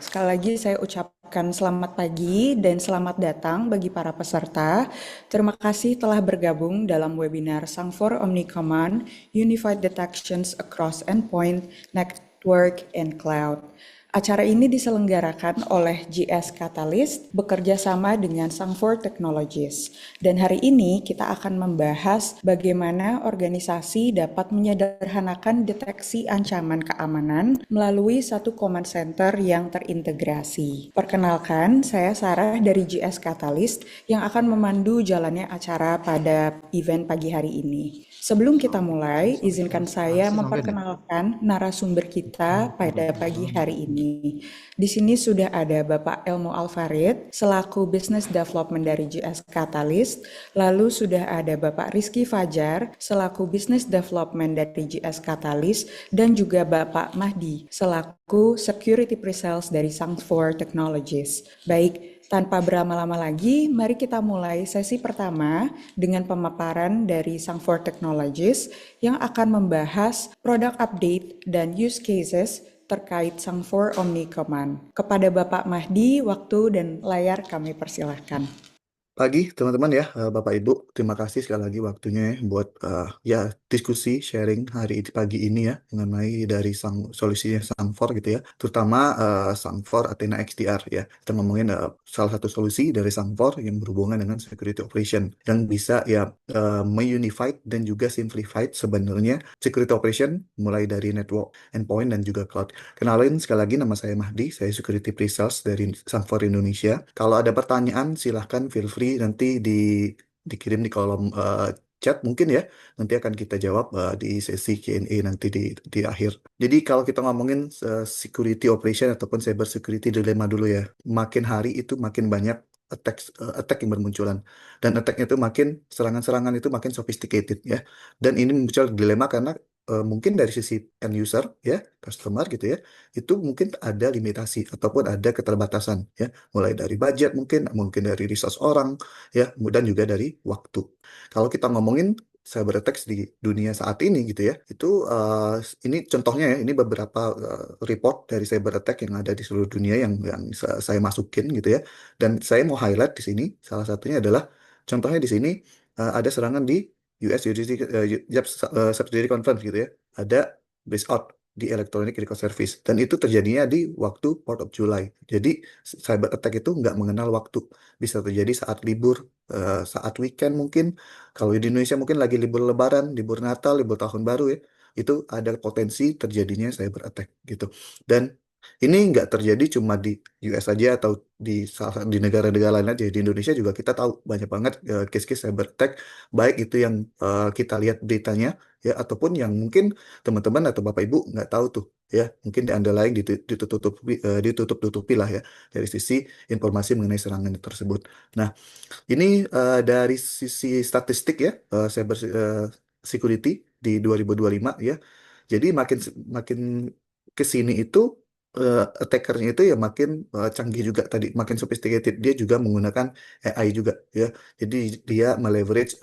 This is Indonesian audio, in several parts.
Sekali lagi saya ucapkan selamat pagi dan selamat datang bagi para peserta. Terima kasih telah bergabung dalam webinar Sangfor Omnicommand Unified Detections Across Endpoint, Network, and Cloud. Acara ini diselenggarakan oleh GS Catalyst bekerja sama dengan Sangfor Technologies. Dan hari ini kita akan membahas bagaimana organisasi dapat menyederhanakan deteksi ancaman keamanan melalui satu command center yang terintegrasi. Perkenalkan, saya Sarah dari GS Catalyst yang akan memandu jalannya acara pada event pagi hari ini. Sebelum kita mulai, izinkan saya memperkenalkan narasumber kita pada pagi hari ini. Di sini sudah ada Bapak Elmo Alfarid selaku Business Development dari GS Catalyst, lalu sudah ada Bapak Rizky Fajar selaku Business Development dari GS Catalyst, dan juga Bapak Mahdi selaku Security Pre-Sales dari Sangfor Technologies. Baik, tanpa berlama-lama lagi, mari kita mulai sesi pertama dengan pemaparan dari Sangfor Technologies yang akan membahas product update dan use cases terkait Sangfor Omni Command. Kepada Bapak Mahdi, waktu dan layar kami persilahkan. Pagi teman-teman ya, Bapak Ibu, terima kasih sekali lagi waktunya ya buat ya diskusi sharing pagi ini ya mengenai dari solusinya Sangfor gitu ya, terutama Sangfor Athena XDR ya. Kita ngomongin salah satu solusi dari Sangfor yang berhubungan dengan security operation yang bisa ya me-unified dan juga simplified sebenarnya security operation mulai dari network, endpoint dan juga cloud. Kenalin sekali lagi, nama saya Mahdi, saya Security Pre-Sales dari Sangfor Indonesia. Kalau ada pertanyaan silahkan feel free nanti dikirim di kolom chat mungkin ya. Nanti akan kita jawab di sesi Q&A nanti di akhir. Jadi kalau kita ngomongin security operation ataupun cyber security dilemma dulu ya. Makin hari itu makin banyak attack yang bermunculan. Dan attack-nya itu serangan-serangan itu makin sophisticated ya. Dan ini muncul dilema karena mungkin dari sisi end user ya, customer gitu ya, itu mungkin ada limitasi ataupun ada keterbatasan ya, mulai dari budget mungkin dari resource orang ya, dan juga dari waktu. Kalau kita ngomongin cyber attacks di dunia saat ini gitu ya, itu ini contohnya ya, ini beberapa report dari cyber attack yang ada di seluruh dunia yang saya masukin gitu ya, dan saya mau highlight di sini salah satunya adalah contohnya di sini ada serangan di US Subsidiary Conference gitu ya, ada breach out di Electronic Record Service. Dan itu terjadinya di waktu 4 of July. Jadi cyber attack itu nggak mengenal waktu. Bisa terjadi saat libur, saat weekend mungkin. Kalau di Indonesia mungkin lagi libur Lebaran, libur Natal, libur Tahun Baru ya. Itu ada potensi terjadinya cyber attack gitu. Dan ini nggak terjadi cuma di US aja atau di negara-negara lain aja. Di Indonesia juga kita tahu banyak banget case-case cyber attack, baik itu yang kita lihat beritanya ya, ataupun yang mungkin teman-teman atau Bapak Ibu nggak tahu tuh ya, mungkin di underlying ditutup-tutupi lah ya dari sisi informasi mengenai serangan tersebut. Nah, ini dari sisi statistik ya, cyber security di 2025 ya. Jadi makin makin ke sini itu attackernya itu ya makin canggih juga tadi, makin sophisticated. Dia juga menggunakan AI juga ya. Jadi dia meleverage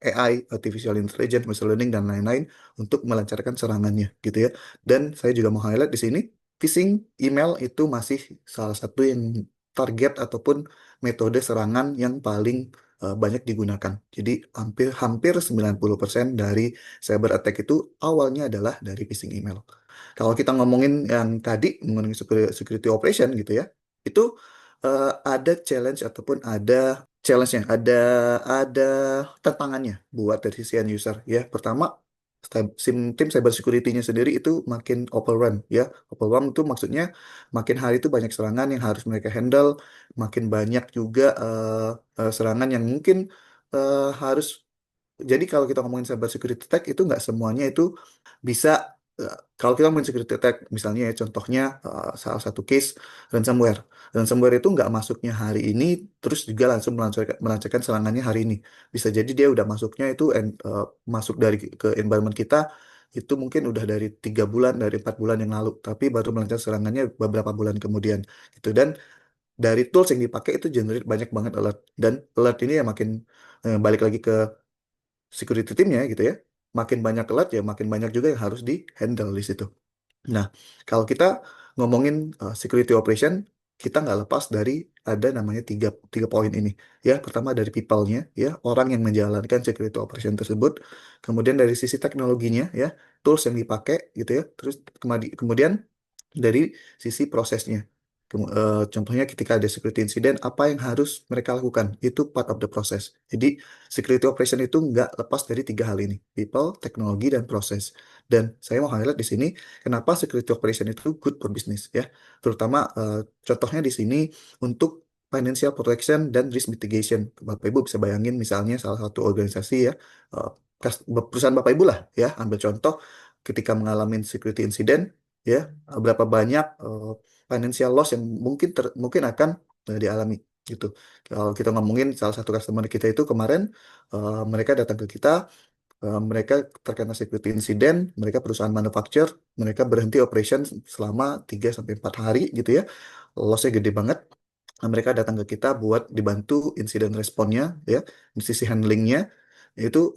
AI, artificial intelligence, machine learning dan lain-lain untuk melancarkan serangannya gitu ya. Dan saya juga mau highlight di sini, phishing email itu masih salah satu yang target ataupun metode serangan yang paling banyak digunakan. Jadi hampir hampir 90% dari cyber attack itu awalnya adalah dari phishing email. Kalau kita ngomongin yang tadi mengenai security operation gitu ya, itu ada challenge ataupun ada challenge-nya, ada tantangannya buat dari sisi end user ya. Pertama, tim cyber security-nya sendiri itu makin overrun ya. Overrun itu maksudnya makin hari itu banyak serangan yang harus mereka handle, makin banyak juga serangan yang mungkin harus. Jadi kalau kita ngomongin cyber security attack itu nggak semuanya itu bisa. Kalau kita ngomongin security attack, misalnya ya contohnya salah satu case ransomware. Ransomware itu nggak masuknya hari ini, terus juga langsung melancarkan serangannya hari ini. Bisa jadi dia udah masuknya itu masuk dari ke environment kita itu mungkin udah dari 3 bulan, dari 4 bulan yang lalu, tapi baru melancarkan serangannya beberapa bulan kemudian gitu. Dan dari tools yang dipakai itu generate banyak banget alert, dan alert ini ya makin balik lagi ke security timnya gitu ya, makin banyak alert ya makin banyak juga yang harus di handle di situ. Nah, kalau kita ngomongin security operation, kita nggak lepas dari ada namanya tiga, tiga poin ini. Ya, pertama dari people-nya, ya, orang yang menjalankan security operation tersebut. Kemudian dari sisi teknologinya, ya, tools yang dipakai, gitu ya. Terus kemudian dari sisi prosesnya. Contohnya ketika ada security incident, apa yang harus mereka lakukan? Itu part of the process. Jadi security operation itu nggak lepas dari tiga hal ini, people, teknologi, dan proses. Dan saya mau highlight di sini, kenapa security operation itu good for business ya. Terutama contohnya di sini untuk financial protection dan risk mitigation. Bapak Ibu bisa bayangin misalnya salah satu organisasi ya, eh, perusahaan Bapak Ibu lah ya, ambil contoh ketika mengalami security incident ya, berapa banyak financial loss yang mungkin akan dialami gitu. Kalau kita ngomongin salah satu customer kita itu kemarin, mereka datang ke kita, mereka terkena security incident, mereka perusahaan manufacture, mereka berhenti operation selama 3 sampai 4 hari gitu ya. Lossnya gede banget. Nah, mereka datang ke kita buat dibantu insiden responnya ya, di sisi handlingnya itu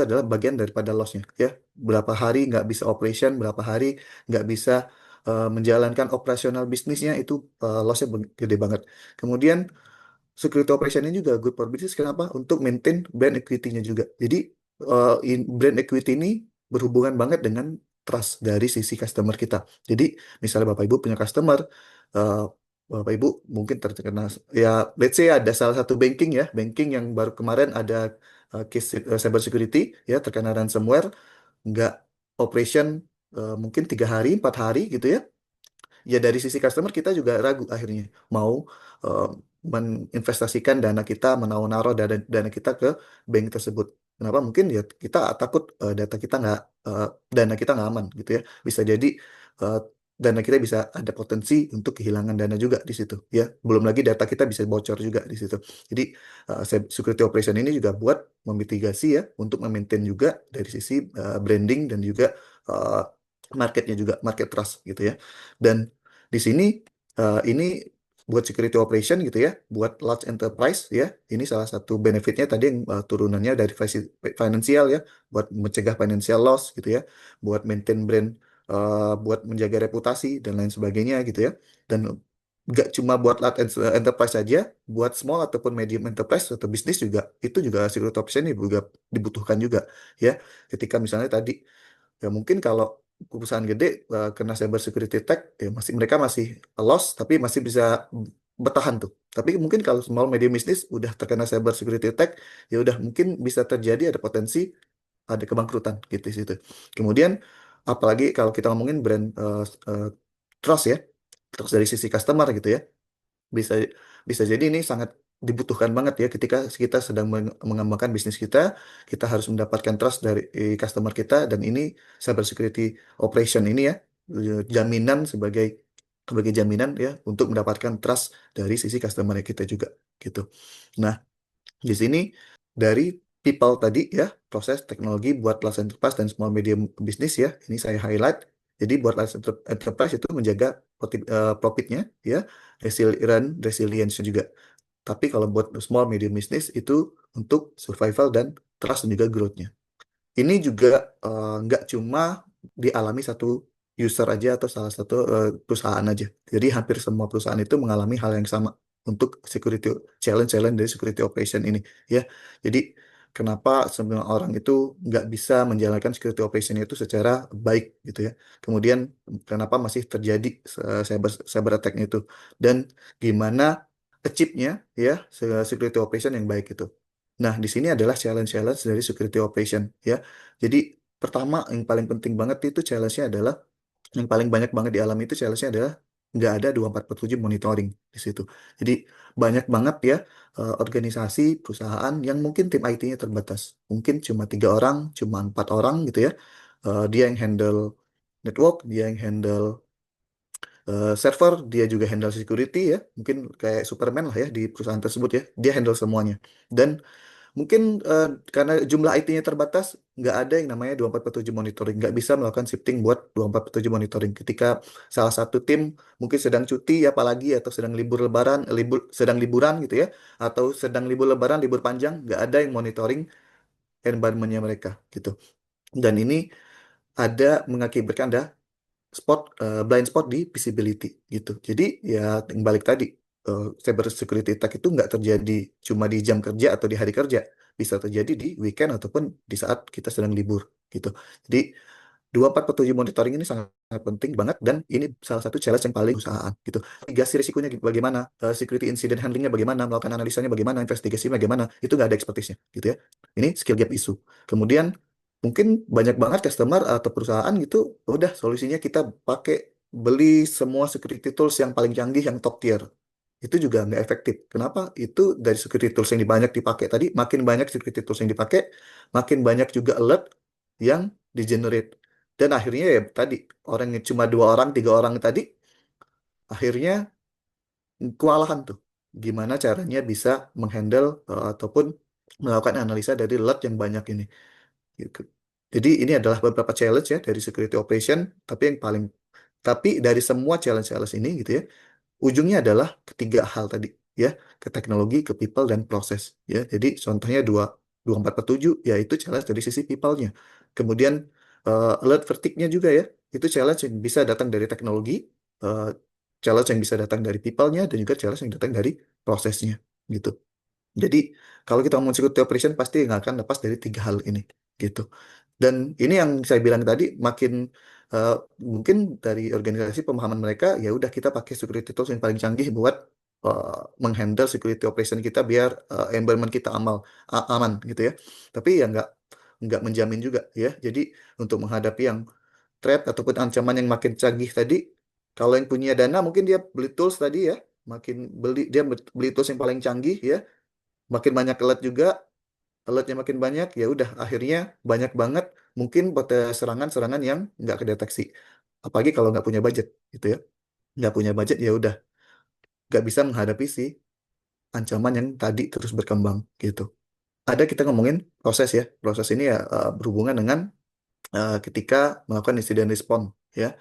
adalah bagian daripada lossnya ya. Berapa hari nggak bisa operation, berapa hari nggak bisa menjalankan operasional bisnisnya, itu lossnya gede banget. Kemudian security operation-nya juga good for business. Kenapa? Untuk maintain brand equity-nya juga. Jadi brand equity ini berhubungan banget dengan trust dari sisi customer kita. Jadi misalnya Bapak Ibu punya customer, eh, Bapak Ibu mungkin terkena, ya, let's say ada salah satu banking ya, banking yang baru kemarin ada case cyber security ya, terkena ransomware, nggak operation mungkin 3 hari, 4 hari gitu ya. Ya dari sisi customer kita juga ragu akhirnya mau eh, meninvestasikan dana kita, menaruh dana dana kita ke bank tersebut. Kenapa? Mungkin ya kita takut eh, dana kita nggak aman gitu ya. Bisa jadi eh, dana kita bisa ada potensi untuk kehilangan dana juga di situ ya. Belum lagi data kita bisa bocor juga di situ. Jadi security operation ini juga buat memitigasi ya, untuk memaintain juga dari sisi branding dan juga eh, marketnya juga, market trust gitu ya. Dan di sini ini buat security operation gitu ya, buat large enterprise ya. Ini salah satu benefitnya tadi yang turunannya dari financial ya, buat mencegah financial loss gitu ya, buat maintain brand, buat menjaga reputasi dan lain sebagainya gitu ya. Dan nggak cuma buat large enterprise saja, buat small ataupun medium enterprise atau bisnis juga, itu juga security operation ini juga dibutuhkan juga ya. Ketika misalnya tadi, ya mungkin kalau perusahaan gede kena cyber security attack, ya mereka masih loss tapi masih bisa bertahan tuh. Tapi mungkin kalau small medium business udah terkena cyber security attack, ya udah mungkin bisa terjadi ada potensi ada kebangkrutan gitu di situ. Kemudian apalagi kalau kita ngomongin brand trust ya, terus dari sisi customer gitu ya, bisa bisa jadi ini sangat dibutuhkan banget ya ketika kita sedang mengembangkan bisnis kita. Kita harus mendapatkan trust dari customer kita, dan ini cyber security operation ini ya, jaminan sebagai sebagai jaminan ya untuk mendapatkan trust dari sisi customer kita juga gitu. Nah, di sini dari people tadi ya, proses teknologi buat large enterprise dan small medium business ya, ini saya highlight. Jadi buat large enterprise itu menjaga profitnya ya, resilience juga. Tapi kalau buat small medium business itu untuk survival dan trust dan juga growth-nya. Ini juga nggak cuma dialami satu user aja atau salah satu perusahaan aja. Jadi hampir semua perusahaan itu mengalami hal yang sama untuk security challenge dari security operation ini ya. Jadi kenapa semua orang itu nggak bisa menjalankan security operation itu secara baik gitu ya. Kemudian kenapa masih terjadi cyber attack itu, dan gimana achieve-nya ya security operation yang baik itu. Nah, di sini adalah challenge-challenge dari security operation ya. Jadi pertama yang paling penting banget itu challenge-nya adalah, yang paling banyak banget dialami itu challenge-nya adalah nggak ada 24/7 monitoring di situ. Jadi banyak banget ya organisasi, perusahaan yang mungkin tim IT-nya terbatas. Mungkin cuma 3 orang, cuma 4 orang gitu ya. Dia yang handle network, dia yang handle server, dia juga handle security ya. Mungkin kayak Superman lah ya di perusahaan tersebut ya. Dia handle semuanya. Dan mungkin karena jumlah IT-nya terbatas, nggak ada yang namanya 24/7 monitoring. Nggak bisa melakukan shifting buat 24/7 monitoring. Ketika salah satu tim mungkin sedang cuti, apalagi, atau sedang libur lebaran, sedang liburan gitu ya, atau sedang libur lebaran, libur panjang, nggak ada yang monitoring environment-nya mereka gitu. Dan ini ada mengakibatkan ada blind spot di visibility gitu. Jadi ya yang balik tadi, cyber security attack itu nggak terjadi cuma di jam kerja atau di hari kerja, bisa terjadi di weekend ataupun di saat kita sedang libur gitu. Jadi 24/7 monitoring ini sangat penting banget, dan ini salah satu challenge yang paling usahaan gitu. Mitigasi risikonya bagaimana, security incident handlingnya bagaimana, melakukan analisanya bagaimana, investigasinya bagaimana, itu nggak ada expertise-nya gitu ya. Ini skill gap isu. Kemudian mungkin banyak banget customer atau perusahaan gitu, udah solusinya kita pakai beli semua security tools yang paling canggih, yang top tier. Itu juga nggak efektif. Kenapa? Itu dari security tools yang banyak dipakai tadi, makin banyak security tools yang dipakai, makin banyak juga alert yang di-generate. Dan akhirnya ya tadi, orang yang cuma 2 orang, 3 orang tadi, akhirnya kewalahan tuh. Gimana caranya bisa menghandle ataupun melakukan analisa dari alert yang banyak ini. Gitu. Jadi ini adalah beberapa challenge ya dari security operation, tapi dari semua challenge-challenge ini gitu ya, ujungnya adalah ketiga hal tadi ya, ke teknologi, ke people, dan proses ya. Jadi contohnya 24/7 yaitu challenge dari sisi people-nya. Kemudian alert fatigue-nya juga ya, itu challenge yang bisa datang dari teknologi, eh, challenge yang bisa datang dari people-nya, dan juga challenge yang datang dari prosesnya gitu. Jadi kalau kita ngomong security operation pasti nggak akan lepas dari tiga hal ini gitu. Dan ini yang saya bilang tadi, makin eh, mungkin dari organisasi pemahaman mereka, ya udah kita pakai security tools yang paling canggih buat menghandle security operation kita biar environment kita aman gitu ya. Tapi ya nggak menjamin juga ya. Jadi untuk menghadapi yang threat ataupun ancaman yang makin canggih tadi, kalau yang punya dana mungkin dia beli tools tadi ya, makin beli tools yang paling canggih ya, makin banyak alert juga, alertnya makin banyak, ya udah akhirnya banyak banget mungkin pada serangan-serangan yang nggak kedeteksi. Apalagi kalau nggak punya budget gitu ya, nggak punya budget ya udah nggak bisa menghadapi si ancaman yang tadi terus berkembang gitu. Ada kita ngomongin proses ya, proses ini ya berhubungan dengan ketika melakukan insiden respon ya.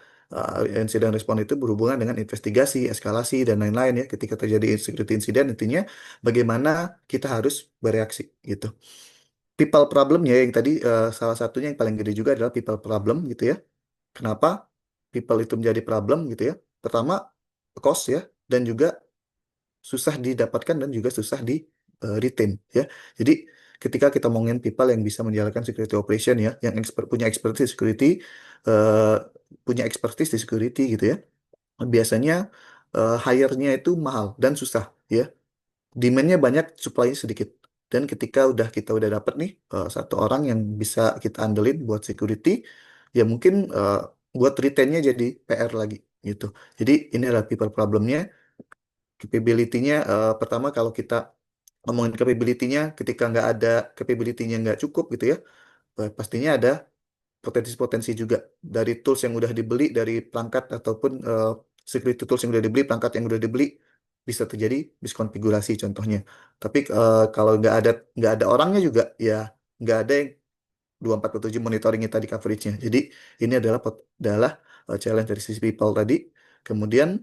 Insiden respon itu berhubungan dengan investigasi, eskalasi, dan lain-lain ya. Ketika terjadi security incident, intinya bagaimana kita harus bereaksi gitu. People problemnya yang tadi, salah satunya yang paling gede juga adalah people problem gitu ya. Kenapa people itu menjadi problem gitu ya? Pertama, cost ya, dan juga susah didapatkan dan juga susah di retain ya. Jadi ketika kita ngomongin people yang bisa menjalankan security operation ya, yang punya expertise security, eh, punya expertise di security gitu ya, biasanya hire-nya itu mahal dan susah ya. Demand-nya banyak, supply-nya sedikit. Dan ketika kita udah dapet nih satu orang yang bisa kita andelin buat security, ya mungkin buat retain-nya jadi PR lagi gitu. Jadi ini adalah people problem-nya. Capability-nya, pertama kalau kita ngomongin capability-nya, ketika nggak ada capability-nya nggak cukup gitu ya, pastinya ada potensi-potensi juga dari tools yang udah dibeli, dari perangkat ataupun security tools yang udah dibeli, perangkat yang udah dibeli, bisa terjadi miskonfigurasi contohnya. Tapi kalau nggak ada orangnya juga, ya nggak ada yang 24/7 monitoringnya tadi, coveragenya. Jadi ini adalah challenge dari sisi people tadi. Kemudian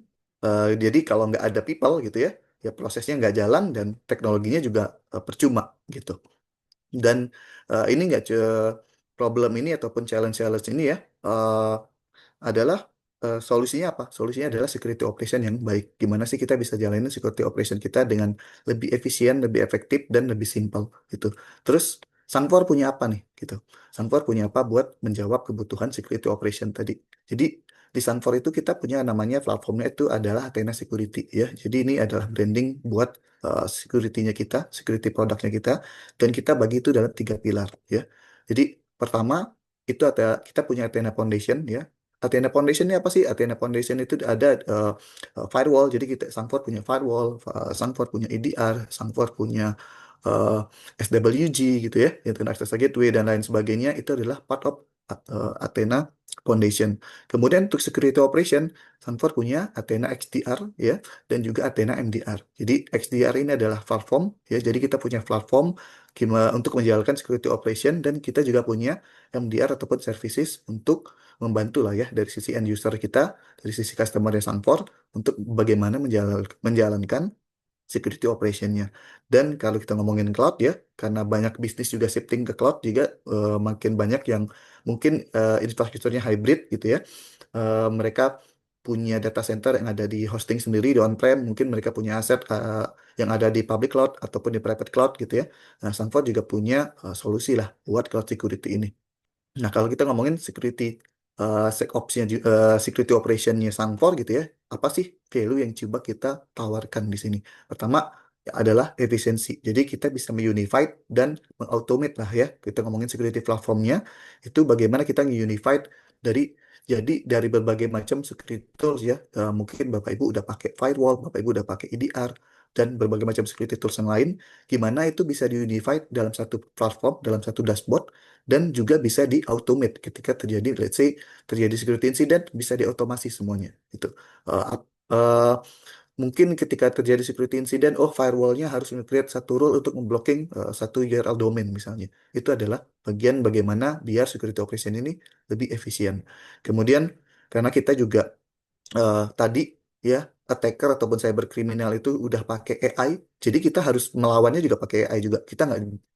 jadi kalau nggak ada people gitu ya, ya prosesnya nggak jalan dan teknologinya juga percuma gitu. Dan ini nggak problem ini ataupun challenge-challenge ini ya, adalah solusinya apa? Solusinya adalah security operation yang baik. Gimana sih kita bisa jalanin security operation kita dengan lebih efisien, lebih efektif, dan lebih simpel gitu. Terus Sanfor punya apa nih gitu? Sanfor punya apa buat menjawab kebutuhan security operation tadi? Jadi di Sanfor itu kita punya namanya platformnya itu adalah Athena Security ya. Jadi ini adalah branding buat security-nya kita, security produknya kita, dan kita bagi itu dalam 3 pilar ya. Jadi pertama itu ada, kita punya Athena Foundation ya. Athena Foundation ini apa sih? Athena Foundation itu ada firewall. Jadi kita Sanford punya firewall, Sanford punya EDR, Sanford punya uh, SWG gitu ya, Internet Access Gateway, dan lain sebagainya. Itu adalah part of Athena Foundation. Kemudian untuk security operation, Sanford punya Athena XDR ya, dan juga Athena MDR. Jadi XDR ini adalah platform ya. Jadi kita punya platform untuk menjalankan security operation, dan kita juga punya MDR ataupun services untuk membantu lah ya dari sisi end user kita, dari sisi customer Sanfor, untuk bagaimana menjalankan security operation-nya. Dan kalau kita ngomongin cloud ya, karena banyak bisnis juga shifting ke cloud juga makin banyak yang mungkin infrastrukturnya hybrid gitu ya. Mereka punya data center yang ada di hosting sendiri di on-prem, mungkin mereka punya aset yang ada di public cloud ataupun di private cloud gitu ya. Nah, Sanford juga punya solusi lah buat cloud security ini. Nah, kalau kita ngomongin security SecOps-nya, security operation-nya Sanfor gitu ya, apa sih value yang coba kita tawarkan di sini? Pertama adalah efisiensi. Jadi kita bisa unified dan mengautomate lah ya. Kita ngomongin security platformnya, itu bagaimana kita unified dari dari berbagai macam security tools ya. Mungkin Bapak Ibu udah pakai firewall, Bapak Ibu udah pakai EDR, dan berbagai macam security tools yang lain, gimana itu bisa di-unified dalam satu platform, dalam satu dashboard, dan juga bisa di automate ketika terjadi, let's say terjadi security incident, bisa diotomasi semuanya itu. Eh, ap- eh, Mungkin ketika terjadi security incident, oh firewallnya harus nge-create satu rule untuk memblocking satu URL domain misalnya. Itu adalah bagian bagaimana biar security operation ini lebih efisien. Kemudian karena kita juga tadi ya, attacker ataupun cyber kriminal itu udah pakai AI, jadi kita harus melawannya juga pakai AI juga. Kita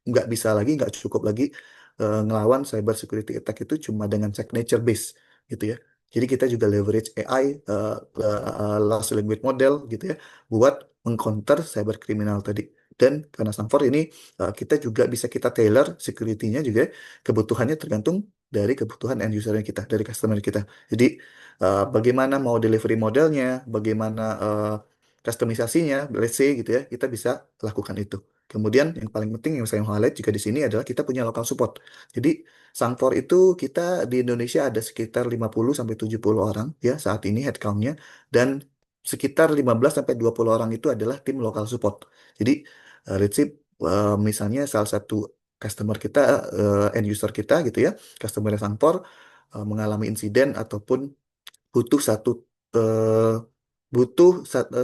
nggak bisa lagi, nggak cukup lagi ngelawan cyber security attack itu cuma dengan signature base gitu ya. Jadi kita juga leverage AI, large language model gitu ya, buat mengcounter cyber kriminal tadi. Dan karena Sanfor ini kita juga bisa kita tailor security-nya juga ya, kebutuhannya tergantung dari kebutuhan end user kita, dari customer kita. Jadi bagaimana mau delivery modelnya, bagaimana customisasinya, let's say gitu ya, kita bisa lakukan itu. Kemudian yang paling penting yang saya mau highlight juga di sini adalah kita punya local support. Jadi Sangfor itu kita di Indonesia ada sekitar 50 sampai 70 orang ya saat ini headcount-nya, dan sekitar 15 sampai 20 orang itu adalah tim local support. Jadi let's say misalnya salah satu customer kita, end user kita gitu ya, customer Sangfor mengalami insiden ataupun butuh eh,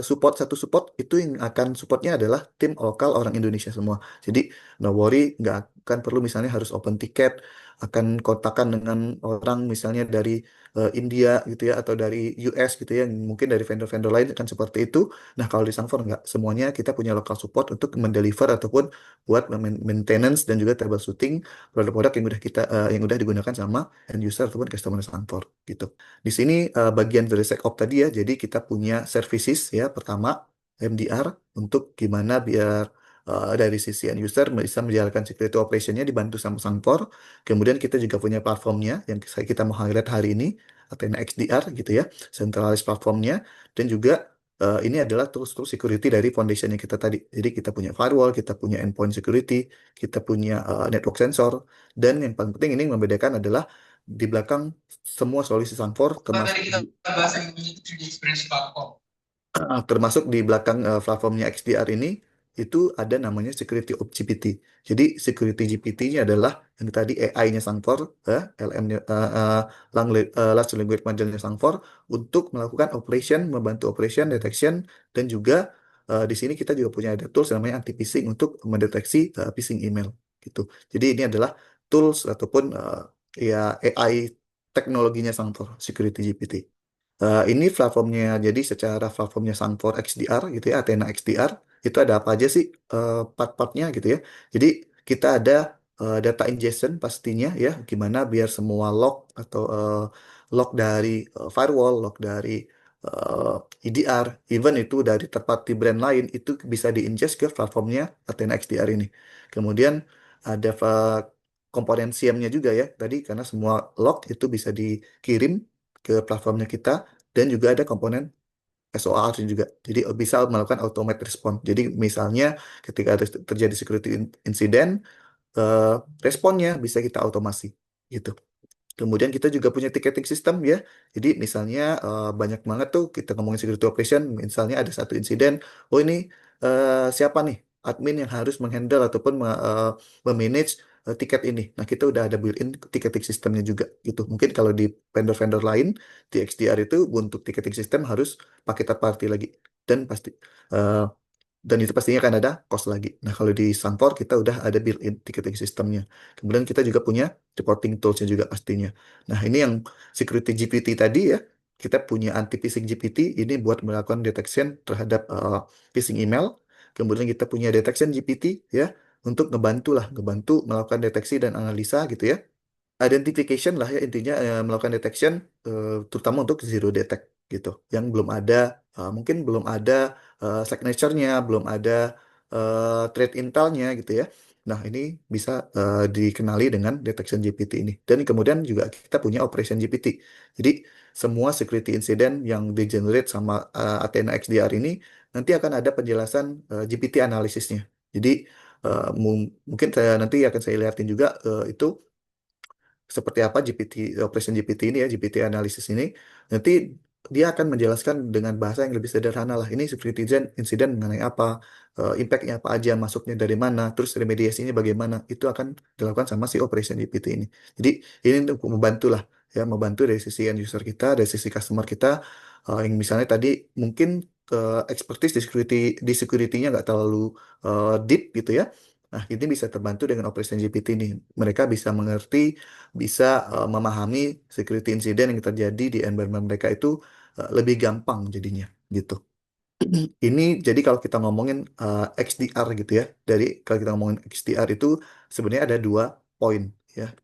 support, satu support itu yang akan supportnya adalah tim lokal orang Indonesia semua. Jadi no worry, nggak akan perlu misalnya harus open ticket, akan kontakkan dengan orang misalnya dari India gitu ya, atau dari US gitu ya, mungkin dari vendor-vendor lain akan seperti itu. Nah, kalau di Sanfor nggak, semuanya kita punya local support untuk mendeliver ataupun buat maintenance dan juga troubleshooting produk-produk yang udah yang udah digunakan sama end user ataupun customer Sanfor gitu. Di sini bagian dari SecOps tadi ya, jadi kita punya services ya, pertama MDR untuk gimana biar dari sisi end user bisa menjalankan security operation-nya dibantu sama Sangfor. Kemudian kita juga punya platformnya yang kita mau highlight hari ini, Athena XDR gitu ya, centralized platformnya, dan juga ini adalah tools-tools security dari foundation-nya kita tadi. Jadi kita punya firewall, kita punya endpoint security, kita punya network sensor, dan yang paling penting ini yang membedakan adalah di belakang semua solusi Sanfor termasuk Tadi kita bahas yang namanya 3D experience platform. termasuk di belakang platformnya XDR ini itu ada namanya Security of GPT. Jadi Security GPT ini adalah yang tadi AI-nya Sanfor, LM-nya, Large Language Model-nya Sanfor untuk melakukan operation, membantu operation, detection, dan juga di sini kita juga punya ada tools namanya anti phishing untuk mendeteksi phishing email gitu. Jadi ini adalah tools ataupun ya AI teknologinya Sanfor, Security GPT. Ini platformnya, jadi secara platformnya Sanfor XDR gitu ya, Athena XDR, itu ada apa aja sih part-partnya gitu ya. Jadi kita ada data ingestion pastinya ya, gimana biar semua log atau log dari firewall, log dari EDR, even itu dari third party brand lain, itu bisa di-ingest ke platformnya Athena XDR ini. Kemudian ada komponen SIEM-nya juga ya, tadi karena semua log itu bisa dikirim ke platformnya kita, dan juga ada komponen SOR juga. Jadi bisa melakukan automate response. Jadi misalnya ketika ada terjadi security incident, eh, responnya bisa kita automasi gitu. Kemudian kita juga punya ticketing system ya. Jadi misalnya banyak banget tuh kita ngomongin security operation, misalnya ada satu insiden, oh ini siapa nih admin yang harus menghandle ataupun memanage tiket ini. Nah, kita udah ada built-in ticketing systemnya juga gitu. Mungkin kalau di vendor-vendor lain di XDR itu untuk ticketing system harus pakai third party lagi, dan pasti eh, dan itu pastinya akan ada cost lagi. Nah, kalau di Sanfor kita udah ada built-in ticketing systemnya. Kemudian kita juga punya reporting toolsnya juga pastinya. Nah, ini yang security GPT tadi ya. Kita punya anti phishing GPT ini buat melakukan detection terhadap phishing email. Kemudian kita punya detection GPT ya, untuk ngebantu melakukan deteksi dan analisa gitu ya. Identification lah ya intinya, melakukan detection, terutama untuk zero detect gitu, yang belum ada, mungkin belum ada signature-nya, belum ada threat intel-nya gitu ya. Nah, ini bisa dikenali dengan detection GPT ini. Dan kemudian juga kita punya operation GPT. Jadi semua security incident yang di-generate sama Athena XDR ini nanti akan ada penjelasan GPT analisisnya. Jadi mungkin saya nanti akan saya lihatin juga itu seperti apa GPT, operation GPT ini ya, GPT analisis ini. Nanti dia akan menjelaskan dengan bahasa yang lebih sederhana lah. Ini security incident mengenai apa, impact-nya apa aja, masuknya dari mana, terus remediasinya bagaimana. Itu akan dilakukan sama si operation GPT ini. Jadi ini untuk membantu lah, ya, membantu dari sisi end user kita, dari sisi customer kita, yang misalnya tadi mungkin expertise di security-nya nggak terlalu deep gitu ya. Nah, ini bisa terbantu dengan Operation GPT ini. Mereka bisa mengerti, bisa memahami security incident yang terjadi di environment mereka itu lebih gampang jadinya gitu. Ini jadi kalau kita ngomongin XDR gitu ya, kalau kita ngomongin XDR itu sebenarnya ada dua poin ya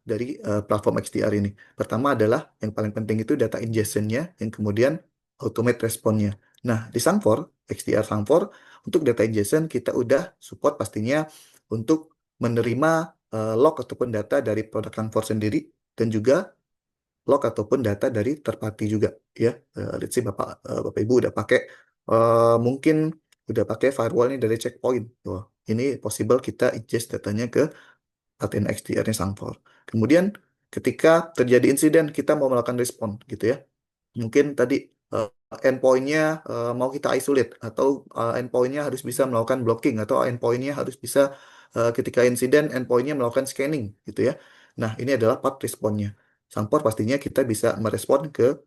dari platform XDR ini. Pertama adalah yang paling penting itu data ingestion-nya, yang kemudian automate response-nya. Nah, di Sangfor, XDR Sangfor, untuk data ingestion kita udah support pastinya untuk menerima log ataupun data dari produk Sangfor sendiri, dan juga log ataupun data dari third party juga ya. Let's say Bapak Ibu udah pakai mungkin udah pakai firewall ini dari Checkpoint. Wah, ini possible kita ingest datanya ke Athena XDR-nya Sangfor. Kemudian ketika terjadi insiden kita mau melakukan respon gitu ya. Mungkin tadi eh, endpoint-nya mau kita isolate, atau endpoint-nya harus bisa melakukan blocking, atau endpoint-nya harus bisa ketika insiden endpoint-nya melakukan scanning gitu ya. Nah, ini adalah part responnya. Sampor pastinya kita bisa merespon ke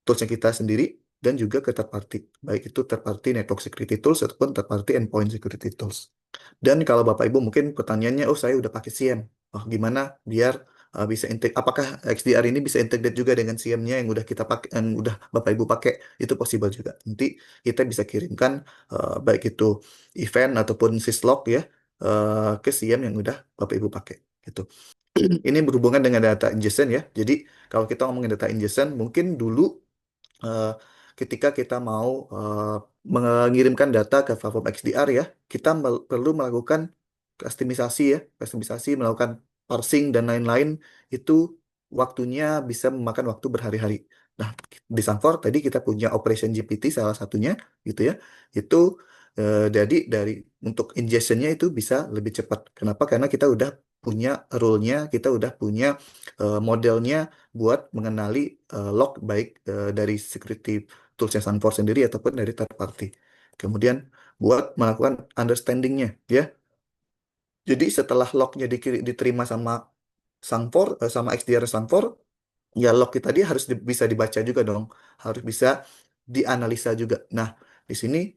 tools-nya kita sendiri dan juga ke third party. Baik itu third party network security tools ataupun third party endpoint security tools. Dan kalau Bapak Ibu mungkin pertanyaannya, oh saya udah pakai CM. Oh, gimana biar bisa integrate? Apakah XDR ini bisa integrate juga dengan CM-nya yang udah kita pakai, yang udah Bapak Ibu pakai? Itu possible juga. Nanti kita bisa kirimkan baik itu event ataupun syslog ya ke CM yang udah Bapak Ibu pakai gitu. Ini berhubungan dengan data ingestion ya. Jadi kalau kita ngomongin data ingestion, mungkin dulu eh, ketika kita mau mengirimkan data ke platform XDR ya, kita perlu melakukan customisasi ya, customisasi, melakukan parsing dan lain-lain, itu waktunya bisa memakan waktu berhari-hari. Nah, di Sanfor tadi kita punya Operation GPT salah satunya gitu ya. Itu jadi untuk ingestionnya itu bisa lebih cepat. Kenapa? Karena kita udah punya rule-nya, kita udah punya modelnya buat mengenali log baik dari security tools-nya Sanfor sendiri ataupun dari third party. Kemudian buat melakukan understanding-nya ya. Jadi setelah lognya diterima sama Sangfor, sama XDR Sangfor, ya log kita tadi harus bisa dibaca juga dong, harus bisa dianalisa juga. Nah, di sini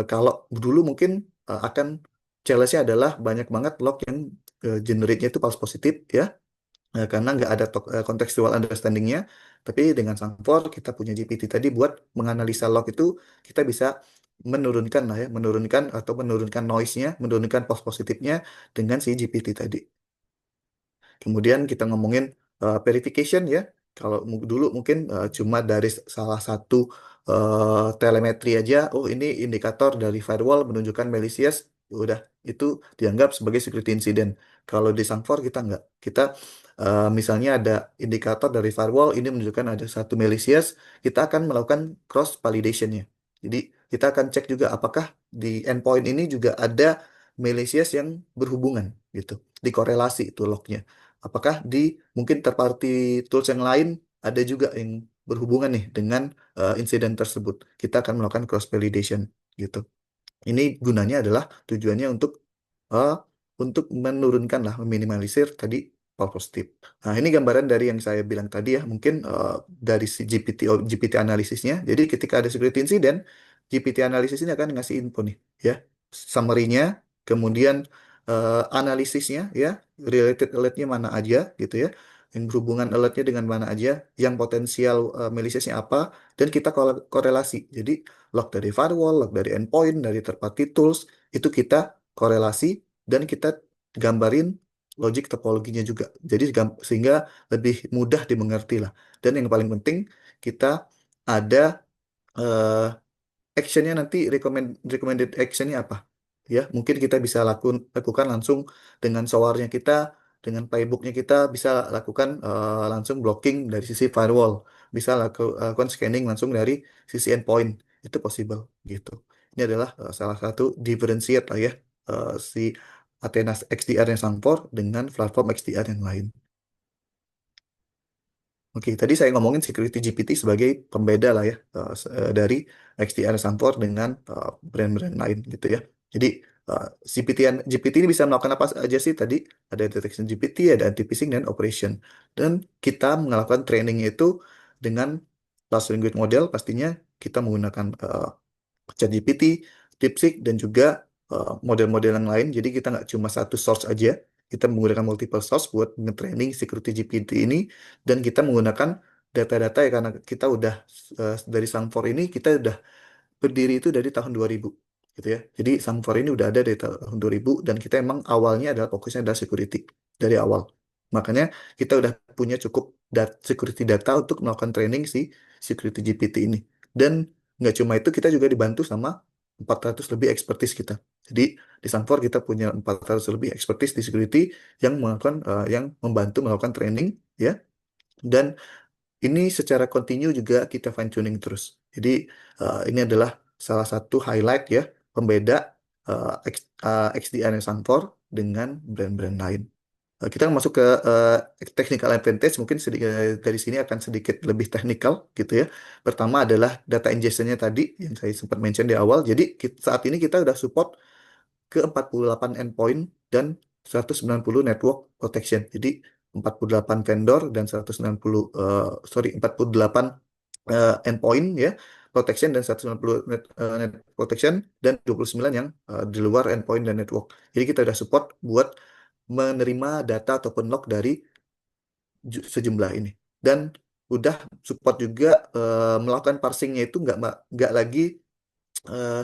kalau dulu mungkin akan challenge-nya adalah banyak banget log yang generate-nya itu false positif ya. Karena nggak ada contextual understanding-nya. Tapi dengan Sangfor kita punya GPT tadi buat menganalisa log itu, kita bisa menurunkan lah ya, menurunkan noise-nya, menurunkan false positifnya dengan si GPT tadi. Kemudian kita ngomongin verification ya. Kalau dulu mungkin cuma dari salah satu telemetri aja, oh ini indikator dari firewall menunjukkan malicious, udah itu dianggap sebagai security incident. Kalau di Sangfor kita nggak. Kita misalnya ada indikator dari firewall ini menunjukkan ada satu malicious, kita akan melakukan cross validation-nya. Jadi kita akan cek juga apakah di endpoint ini juga ada malicious yang berhubungan gitu, dikorelasi itu lognya. Apakah di mungkin third party tools yang lain ada juga yang berhubungan nih dengan insiden tersebut. Kita akan melakukan cross validation gitu. Ini gunanya adalah tujuannya uh, untuk menurunkan lah, meminimalisir tadi false positif. Nah, ini gambaran dari yang saya bilang tadi ya, mungkin dari si GPT analisisnya. Jadi ketika ada security incident, GPT analisis ini akan ngasih info nih ya, summary-nya, kemudian analisisnya ya, related alert-nya mana aja gitu ya. yang berhubungan alertnya dengan mana aja, yang potensial maliciousnya apa, dan kita korelasi. Jadi log dari firewall, log dari endpoint, dari third party tools, itu kita korelasi dan kita gambarin logic topologinya juga. Jadi sehingga lebih mudah dimengerti lah. Dan yang paling penting kita ada eh, actionnya nanti recommended actionnya apa ya, mungkin kita bisa lakukan langsung dengan sowarnya kita, dengan playbooknya kita bisa lakukan langsung blocking dari sisi firewall, bisa lakukan scanning langsung dari sisi endpoint, itu possible gitu. Ini adalah salah satu differentiate lah ya, si Athena XDR yang Sangfor dengan platform XDR yang lain. Oke, tadi saya ngomongin security GPT sebagai pembeda lah ya, dari XDR Sanfor dengan brand-brand lain gitu ya. Jadi GPT ini bisa melakukan apa aja sih tadi? Ada detection GPT, ada anti-phishing dan operation. Dan kita melakukan training itu dengan large language model, pastinya kita menggunakan ChatGPT, DeepSeek, dan juga model-model yang lain. Jadi kita nggak cuma satu source aja, kita menggunakan multiple source buat nge-training security GPT ini, dan kita menggunakan data-data ya, karena kita udah dari Sangfor ini kita udah berdiri itu dari tahun 2000 gitu ya. Jadi Sangfor ini udah ada dari tahun 2000 dan kita emang awalnya adalah fokusnya adalah security dari awal. Makanya kita udah punya cukup security data untuk melakukan training si security GPT ini. Dan nggak cuma itu, kita juga dibantu sama 400 lebih expertise kita. Jadi di Sangfor kita punya 400 lebih expertise di security yang melakukan yang membantu melakukan training ya. Dan ini secara kontinu juga kita fine tuning terus. Jadi ini adalah salah satu highlight ya, pembeda XDR yang Sanfor dengan brand-brand lain. Kita masuk ke technical advantage, mungkin dari sini akan sedikit lebih teknikal gitu ya. Pertama adalah data ingestionnya tadi yang saya sempat mention di awal. Jadi saat ini kita udah support ke 48 endpoint dan 190 network protection. Jadi 48 vendor dan 190 48 endpoint ya protection dan 190 net protection dan 29 yang di luar endpoint dan network. Jadi kita udah support buat menerima data ataupun log dari sejumlah ini. Dan udah support juga melakukan parsingnya itu nggak lagi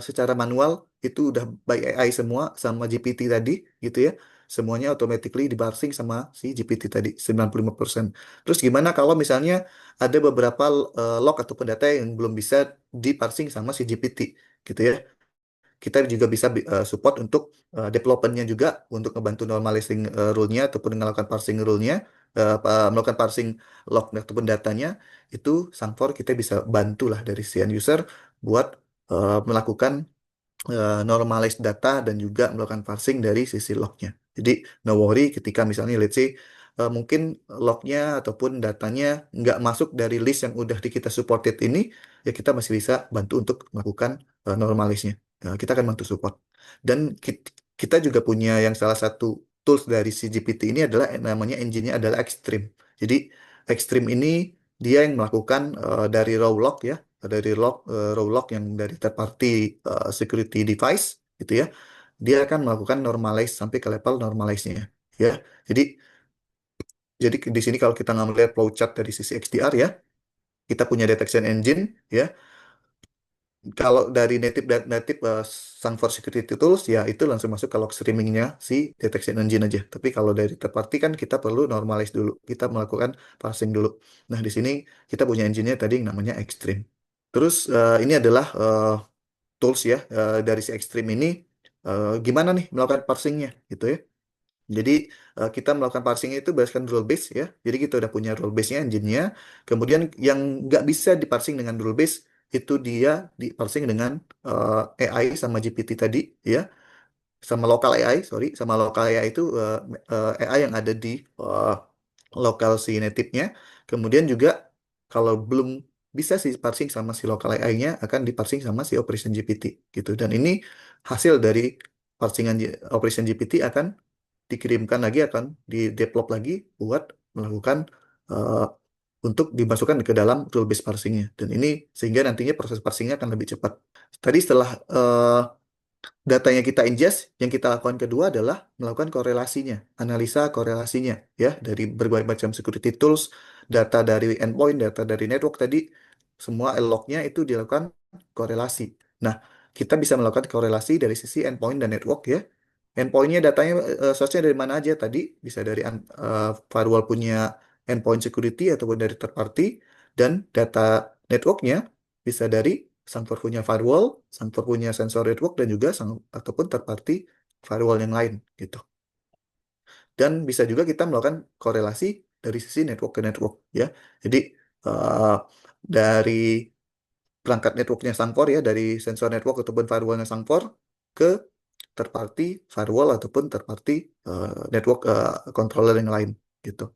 secara manual, itu udah by AI semua sama GPT tadi gitu ya. Semuanya automatically diparsing sama si GPT tadi 95%. Terus gimana kalau misalnya ada beberapa log ataupun data yang belum bisa diparsing sama si GPT gitu ya. Kita juga bisa support untuk development-nya juga untuk ngebantu normalizing rule-nya ataupun melakukan parsing rule-nya, melakukan parsing log ataupun datanya, itu Sangfor kita bisa bantu lah dari si end user buat melakukan normalize data dan juga melakukan parsing dari sisi lognya. Jadi no worry ketika misalnya let's say mungkin lognya ataupun datanya nggak masuk dari list yang udah di kita supported ini, ya kita masih bisa bantu untuk melakukan normalize-nya. Kita akan bantu support. Dan kita juga punya yang salah satu tools dari si GPT ini adalah namanya engine-nya adalah Extreme. Jadi Extreme ini dia yang melakukan dari raw log ya, dari raw log yang dari third party security device gitu ya, dia akan melakukan normalize sampai ke level normalize-nya ya. Jadi di sini kalau kita nggak melihat flowchart dari sisi XDR ya, kita punya detection engine ya. Kalau dari native Sangfor Security Tools ya itu langsung masuk ke log streamingnya si detection engine aja. Tapi kalau dari third party kan kita perlu normalize dulu, kita melakukan parsing dulu. Nah di sini kita punya engine-nya tadi yang namanya Extreme. Terus ini adalah tools ya dari si Extreme ini, gimana nih melakukan parsingnya gitu ya. Jadi kita melakukan parsing itu berdasarkan rule base ya. Jadi kita udah punya rule base-nya, engine-nya. Kemudian yang nggak bisa diparsing dengan rule base itu dia diparsing dengan AI sama GPT tadi ya, sama local AI, sorry, sama local AI itu AI yang ada di lokal si native-nya. Kemudian juga kalau belum bisa si parsing sama si local AI-nya akan diparsing sama si Operation GPT gitu. Dan ini hasil dari parsingan Operation GPT akan dikirimkan lagi, akan di-develop lagi buat melakukan eh, untuk dimasukkan ke dalam rule based parsingnya. Dan ini sehingga nantinya proses parsingnya akan lebih cepat. Tadi setelah datanya kita ingest, yang kita lakukan kedua adalah melakukan korelasinya, analisa korelasinya, ya, dari berbagai macam security tools, data dari endpoint, data dari network tadi, semua lognya itu dilakukan korelasi. Nah, kita bisa melakukan korelasi dari sisi endpoint dan network, ya. Endpointnya datanya, source-nya dari mana aja tadi, bisa dari firewall punya endpoint security ataupun dari third party, dan data networknya bisa dari Sangfor punya firewall, Sangfor punya sensor network, dan juga ataupun third party firewall yang lain gitu. Dan bisa juga kita melakukan korelasi dari sisi network ke network, ya. Jadi eh, dari perangkat networknya Sangfor, ya, dari sensor network ataupun firewallnya Sangfor ke third party firewall ataupun third party network controller yang lain gitu.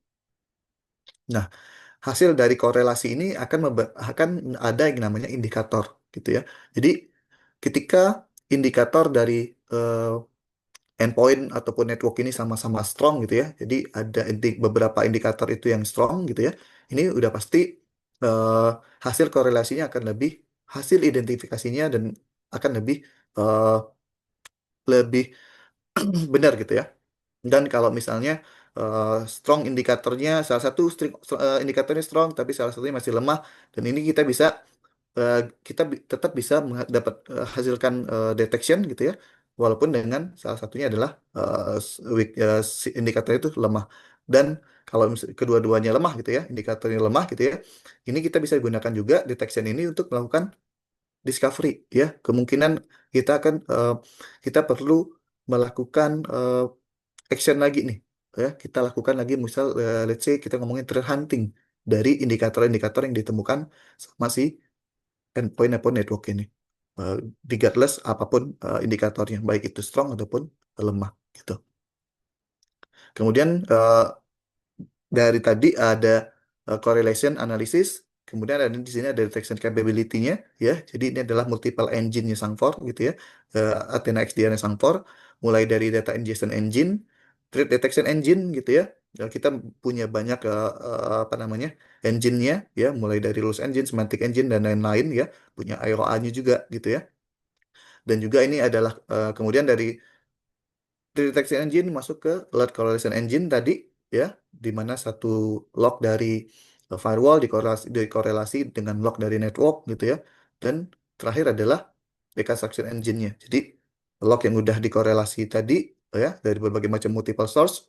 Nah, hasil dari korelasi ini akan ada yang namanya indikator gitu, ya. Jadi ketika indikator dari eh, endpoint ataupun network ini sama-sama strong gitu, ya. Jadi ada beberapa indikator itu yang strong gitu, ya. Ini udah pasti eh, hasil korelasinya akan lebih, hasil identifikasinya dan akan lebih eh, lebih benar gitu, ya. Dan kalau misalnya strong indikatornya, salah satu indikatornya strong tapi salah satunya masih lemah, dan ini kita bisa eh, tetap bisa dapat hasilkan detection gitu, ya, walaupun dengan salah satunya adalah si indikator itu lemah. Dan kalau kedua-duanya lemah gitu, ya, indikatornya lemah gitu, ya, ini kita bisa gunakan juga detection ini untuk melakukan discovery, ya. Kemungkinan kita perlu melakukan action lagi nih, ya, kita lakukan lagi, misal let's say kita ngomongin threat hunting dari indikator-indikator yang ditemukan sama si endpoint ataupun network ini. Eh, Regardless apapun indikatornya, baik itu strong ataupun lemah gitu. Kemudian dari tadi ada correlation analysis, kemudian ada di sini ada detection capability-nya, ya. Jadi ini adalah multiple engine-nya Sangfor gitu, ya. Athena XDR-nya Sangfor, mulai dari data ingestion engine, threat detection engine gitu, ya. Kita punya banyak apa namanya engine-nya, ya, mulai dari rules engine, semantic engine, dan lain-lain, ya. Punya IOA-nya juga gitu, ya. Dan juga ini adalah kemudian dari detection engine masuk ke alert correlation engine tadi, ya, di mana satu log dari firewall dikorelasi dengan log dari network gitu, ya. Dan terakhir adalah reconstruction engine-nya. Jadi log yang udah dikorelasi tadi, ya, dari berbagai macam multiple source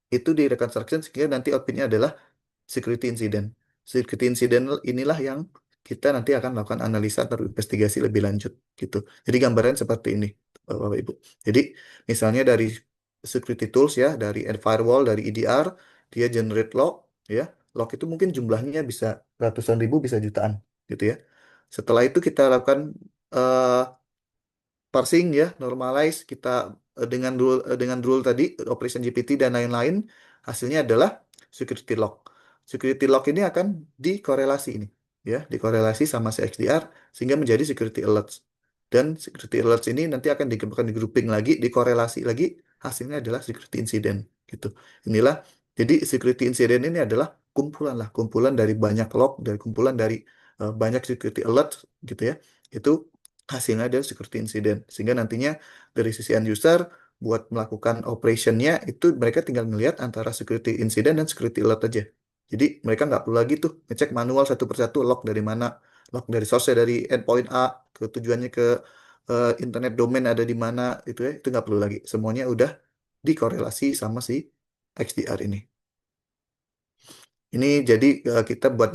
itu di reconstruction sehingga nanti outputnya adalah security incident. Security incident inilah yang kita nanti akan melakukan analisa atau investigasi lebih lanjut gitu. Jadi gambaran seperti ini, Bapak Ibu. Jadi misalnya dari security tools, ya, dari firewall, dari EDR, dia generate log, ya. Log itu mungkin jumlahnya bisa ratusan ribu, bisa jutaan gitu, ya. Setelah itu kita lakukan eh, parsing, ya, normalize kita dengan rule tadi, operation GPT dan lain-lain, hasilnya adalah security log. Security log ini akan dikorelasi ini, ya, dikorelasi sama si XDR sehingga menjadi security alerts. Dan security alerts ini nanti akan di grouping lagi, dikorelasi lagi, hasilnya adalah security incident gitu. Inilah, jadi security incident ini adalah kumpulan dari banyak log, dari kumpulan dari banyak security alert gitu, ya. Itu hasilnya adalah security incident. Sehingga nantinya dari sisi end user buat melakukan operationnya itu mereka tinggal melihat antara security incident dan security alert aja. Jadi mereka nggak perlu lagi tuh ngecek manual satu persatu log dari mana, log dari source dari endpoint A ke tujuannya ke internet domain ada di mana, itu nggak perlu lagi. Semuanya udah dikorelasi sama si XDR ini. Ini jadi kita buat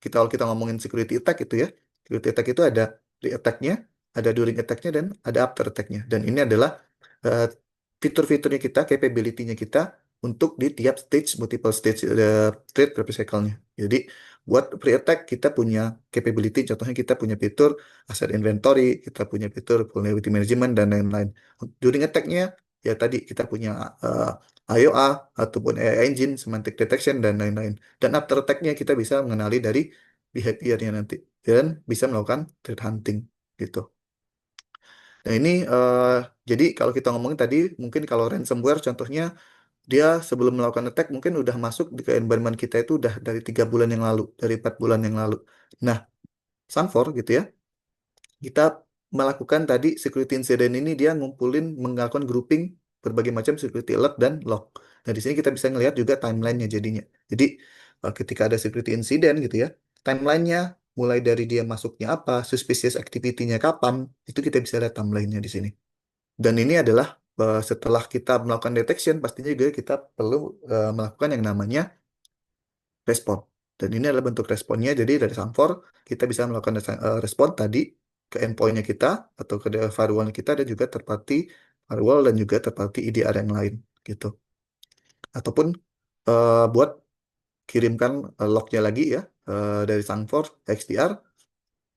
kalau kita ngomongin security attack itu, ya, security attack itu ada pre-attack-nya, ada during attack-nya, dan ada after attack-nya. Dan ini adalah eh, fitur-fiturnya kita, capability-nya kita untuk di tiap stage, multiple stage threat life cycle-nya. Jadi buat pre-attack kita punya capability, contohnya kita punya fitur asset inventory, kita punya fitur vulnerability management dan lain-lain. During attack-nya, ya, tadi kita punya IOA ataupun AI engine, semantic detection dan lain-lain. Dan after attack-nya kita bisa mengenali dari behavior-nya nanti dan bisa melakukan threat hunting gitu. Nah ini jadi kalau kita ngomongin tadi, mungkin kalau ransomware contohnya dia sebelum melakukan attack mungkin udah masuk ke environment kita itu udah dari 3 bulan yang lalu, dari 4 bulan yang lalu. Nah, Sanfor gitu, ya, kita melakukan tadi security incident ini dia melakukan grouping berbagai macam security alert dan log. Nah, di sini kita bisa ngelihat juga timelinenya jadinya. Jadi ketika ada security incident gitu ya, timelinenya mulai dari dia masuknya apa, suspicious activity-nya kapan, itu kita bisa lihat timelinenya di sini. Dan ini adalah setelah kita melakukan detection, pastinya juga kita perlu melakukan yang namanya respon. Dan ini adalah bentuk responnya. Jadi dari Sanfor kita bisa melakukan respon tadi ke endpoint-nya kita atau ke firewall kita dan juga third party firewall dan juga third party EDR yang lain gitu. Ataupun buat kirimkan lognya lagi ya dari Sanfor XDR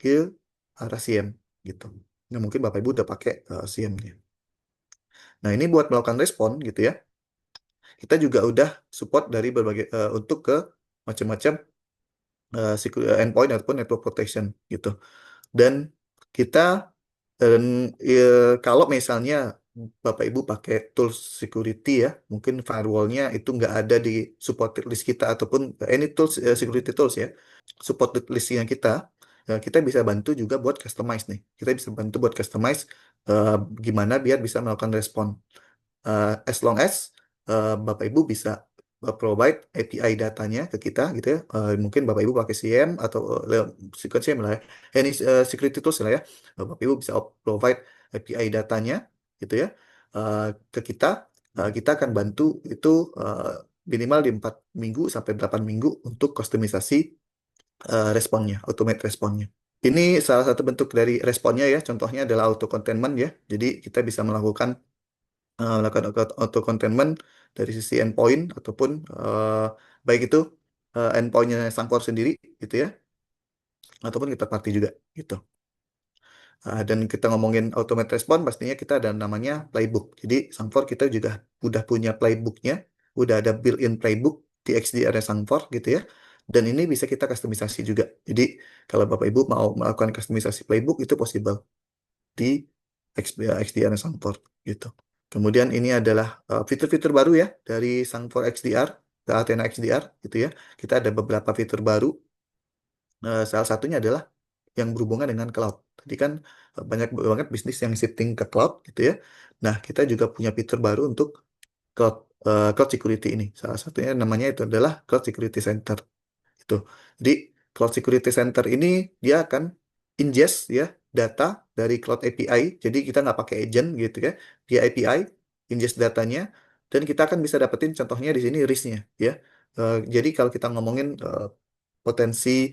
ke arah CM gitu. Nah, mungkin Bapak Ibu udah pakai CM-nya. Nah, ini buat melakukan respon gitu ya. Kita juga udah support dari berbagai untuk ke macam-macam endpoint ataupun network protection gitu. Dan kita dan kalau misalnya Bapak Ibu pakai tools security ya, mungkin firewallnya itu nggak ada di supported list kita ataupun any tools security tools ya, supported listnya kita, kita bisa bantu juga buat customize nih. Kita bisa bantu buat customize gimana biar bisa melakukan respon. As long as Bapak Ibu bisa provide API datanya ke kita gitu ya. Mungkin Bapak Ibu pakai CM atau bukan CM lah ya. Any security tools lah ya. Bapak Ibu bisa provide API datanya gitu ya ke kita. Kita akan bantu itu minimal di 4 minggu sampai 8 minggu untuk kustomisasi responnya, automate responnya. Ini salah satu bentuk dari responnya ya. Contohnya adalah auto containment ya. Jadi kita bisa melakukan auto containment dari sisi endpoint ataupun baik itu endpointnya Sangkor sendiri gitu ya ataupun kita party juga gitu. Dan kita ngomongin automate response pastinya kita ada namanya playbook. Jadi Sangfor kita juga udah punya playbooknya, udah ada built-in playbook di XDR Sangfor gitu ya. Dan ini bisa kita customisasi juga. Jadi kalau Bapak Ibu mau melakukan customisasi playbook itu possible di XDR Sangfor gitu. Kemudian ini adalah fitur-fitur baru ya dari Sangfor XDR, ke Athena XDR gitu ya. Kita ada beberapa fitur baru. Salah satunya adalah yang berhubungan dengan cloud. Tadi kan banyak banget bisnis yang shifting ke cloud gitu ya. Nah, kita juga punya fitur baru untuk cloud cloud security ini. Salah satunya namanya itu adalah Cloud Security Center. Itu. Jadi Cloud Security Center ini dia akan ingest ya data dari Cloud API. Jadi kita nggak pakai agent gitu ya. Dia API, ingest datanya, dan kita akan bisa dapetin contohnya di sini risk-nya ya. Jadi kalau kita ngomongin potensi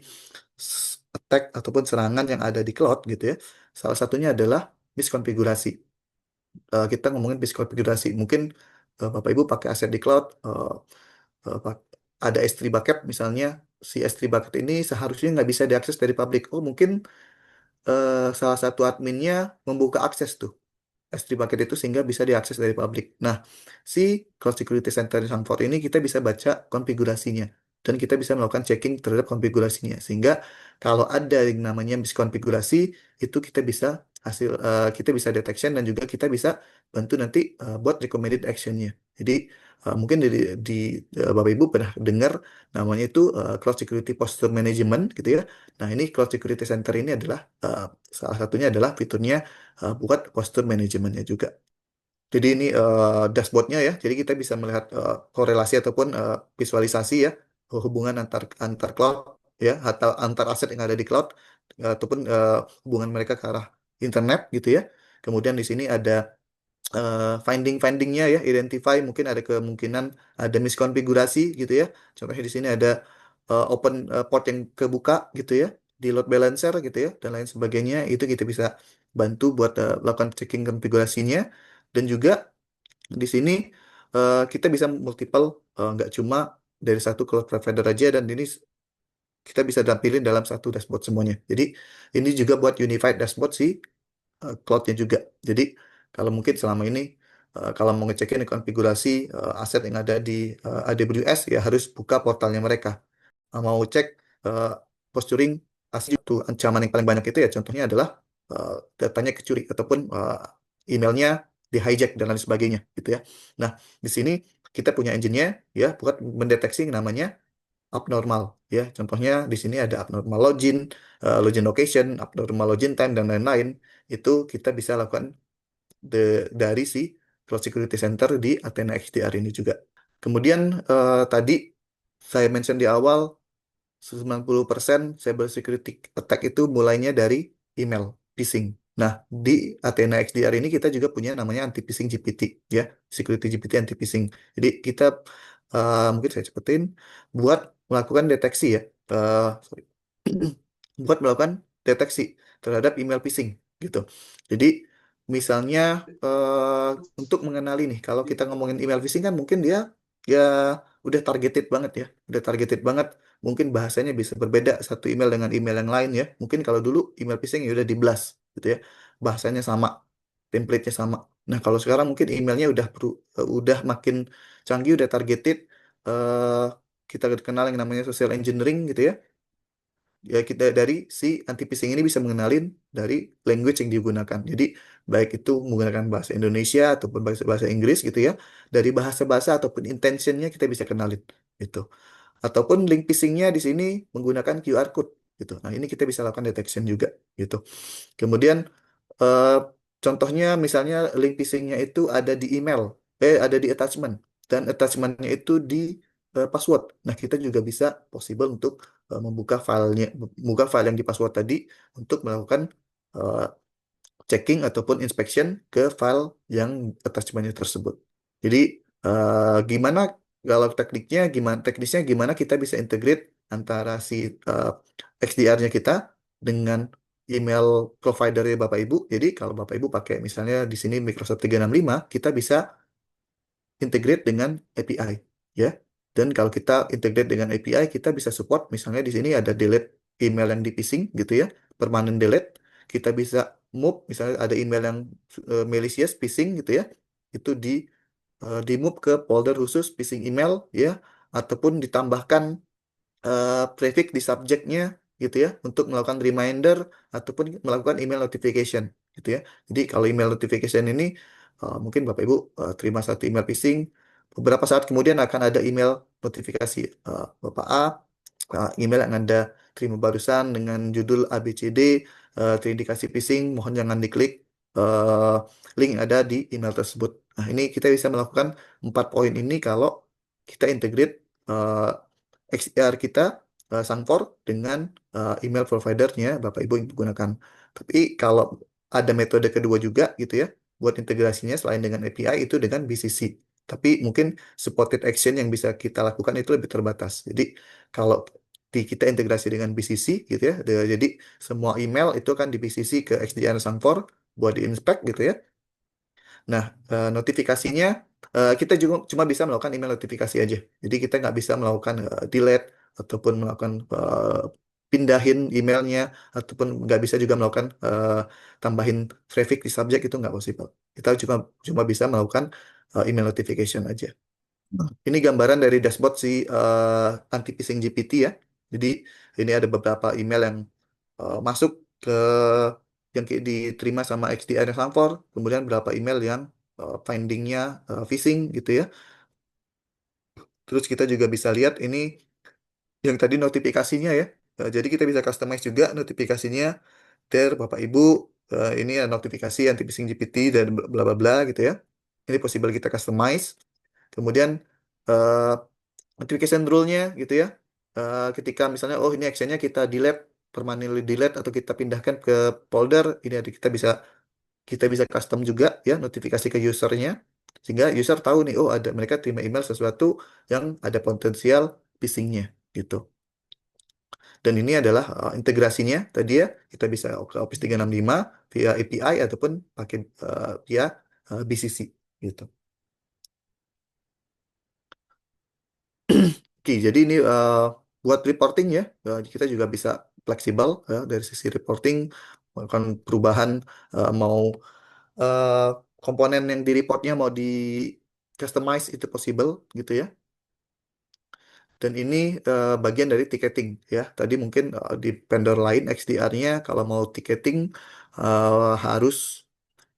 attack ataupun serangan yang ada di cloud gitu ya, salah satunya adalah miskonfigurasi. Kita ngomongin miskonfigurasi. Mungkin Bapak Ibu pakai aset di cloud, ada S3 bucket misalnya, si S3 bucket ini seharusnya nggak bisa diakses dari publik. Oh mungkin salah satu adminnya membuka akses tuh S3 bucket itu sehingga bisa diakses dari publik. Nah, si Cloud Security Center di Sanford ini kita bisa baca konfigurasinya dan kita bisa melakukan checking terhadap konfigurasinya sehingga kalau ada yang namanya miskonfigurasi itu kita bisa detection dan juga kita bisa bantu nanti buat recommended actionnya. Jadi mungkin di Bapak Ibu pernah dengar namanya itu Cloud Security Posture Management gitu ya. Nah, ini Cloud Security Center ini adalah salah satunya adalah fiturnya buat posture manajemennya juga. Jadi ini dashboardnya ya. Jadi kita bisa melihat korelasi ataupun visualisasi ya hubungan antar cloud ya atau antar aset yang ada di cloud ataupun hubungan mereka ke arah internet gitu ya. Kemudian di sini ada findingnya ya, identify mungkin ada kemungkinan ada miskonfigurasi gitu ya. Contohnya di sini ada open port yang kebuka gitu ya, di load balancer gitu ya, dan lain sebagainya. Itu kita bisa bantu buat melakukan checking konfigurasinya. Dan juga di sini kita bisa multiple, nggak cuma dari satu cloud provider aja, dan ini kita bisa tampilin dalam satu dashboard semuanya. Jadi ini juga buat unified dashboard sih cloud-nya juga. Jadi kalau mungkin selama ini kalau mau ngecekin konfigurasi aset yang ada di AWS ya harus buka portalnya mereka. Mau cek uh, posturing asli itu ancaman yang paling banyak itu ya contohnya adalah datanya kecuri ataupun emailnya di hijack dan lain sebagainya gitu ya. Nah, di sini kita punya engine-nya ya buat mendeteksi yang namanya abnormal ya. Contohnya di sini ada abnormal login, login location, abnormal login time dan lain-lain. Itu kita bisa lakukan dari si Cloud Security Center di Athena XDR ini juga. Kemudian tadi saya mention di awal 90% cyber security attack itu mulainya dari email phishing. Nah, di Athena XDR ini kita juga punya namanya anti phishing GPT ya, security GPT anti phishing. Jadi kita mungkin saya cepetin buat melakukan deteksi ya. Sorry. Buat melakukan deteksi terhadap email phishing gitu. Jadi misalnya untuk mengenali nih, kalau kita ngomongin email phishing kan mungkin dia ya udah targeted banget ya, udah targeted banget. Mungkin bahasanya bisa berbeda satu email dengan email yang lain ya. Mungkin kalau dulu email phishing ya udah di blast gitu ya, bahasanya sama, template-nya sama. Nah kalau sekarang mungkin emailnya udah makin canggih, udah targeted. eh kita kenal yang namanya social engineering gitu ya. Ya kita dari si anti phishing ini bisa mengenalin dari language yang digunakan. Jadi baik itu menggunakan bahasa Indonesia ataupun bahasa bahasa Inggris gitu ya. Dari bahasa-bahasa ataupun intentionnya kita bisa kenalin gitu. Ataupun link phishingnya di sini menggunakan QR code gitu. Nah ini kita bisa lakukan detection juga gitu. Kemudian eh, contohnya misalnya link phishingnya itu ada di email, ada di attachment dan attachmentnya itu di password. Nah kita juga bisa possible untuk membuka file yang di password tadi untuk melakukan eh, checking ataupun inspection ke file yang attachmentnya tersebut. Jadi gimana kalau teknisnya gimana kita bisa integrate antara si XDR-nya kita dengan email provider Bapak Ibu. Jadi kalau Bapak Ibu pakai misalnya di sini Microsoft 365, kita bisa integrate dengan API ya. Dan kalau kita integrate dengan API, kita bisa support misalnya di sini ada delete email yang di phishing gitu ya, permanent delete. Kita bisa move misalnya ada email yang malicious phishing gitu ya. Itu di move ke folder khusus phishing email ya, ataupun ditambahkan prefix di subjeknya gitu ya untuk melakukan reminder ataupun melakukan email notification gitu ya. Jadi kalau email notification ini mungkin Bapak Ibu terima satu email phishing, beberapa saat kemudian akan ada email notifikasi Bapak A, email yang Anda terima barusan dengan judul ABCD terindikasi phishing, mohon jangan diklik eh, link yang ada di email tersebut. Nah, ini kita bisa melakukan 4 poin ini kalau kita integrate XDR kita Sanfor dengan email providernya Bapak Ibu yang menggunakan. Tapi kalau ada metode kedua juga gitu ya, buat integrasinya selain dengan API itu dengan BCC. Tapi mungkin supported action yang bisa kita lakukan itu lebih terbatas. Jadi kalau kita integrasi dengan BCC gitu ya, jadi semua email itu kan di BCC ke XDR Sanfor buat diinspect gitu ya. Nah, notifikasinya kita juga cuma bisa melakukan email notifikasi aja. Jadi kita nggak bisa melakukan delete ataupun melakukan pindahin emailnya ataupun nggak bisa juga melakukan tambahin traffic di subjek itu nggak possible. Kita cuma cuma bisa melakukan email notification aja. Ini gambaran dari dashboard si anti phishing GPT ya. Jadi ini ada beberapa email yang masuk ke yang diterima sama XDR Sanfor, kemudian berapa email yang findingnya phishing gitu ya. Terus kita juga bisa lihat ini yang tadi notifikasinya ya. Jadi kita bisa customize juga notifikasinya. Bapak Ibu, ini ada notifikasi anti phishing GPT dan bla bla bla gitu ya. Ini possible kita customize. Kemudian eh, notification rule-nya gitu ya. Ketika misalnya oh ini actionnya kita delete, permanently delete atau kita pindahkan ke folder, ini ada kita bisa custom juga ya notifikasi ke usernya sehingga user tahu nih oh ada mereka terima email sesuatu yang ada potensial phishing-nya gitu. Dan ini adalah integrasinya tadi ya kita bisa ke Office 365 via API ataupun pakai via BCC gitu. Oke, jadi ini buat reporting ya, kita juga bisa fleksibel ya, dari sisi reporting, melakukan perubahan mau eh, komponen yang di reportnya mau di customize itu possible gitu ya. Dan ini bagian dari ticketing ya. Tadi mungkin di vendor lain XDR-nya kalau mau ticketing harus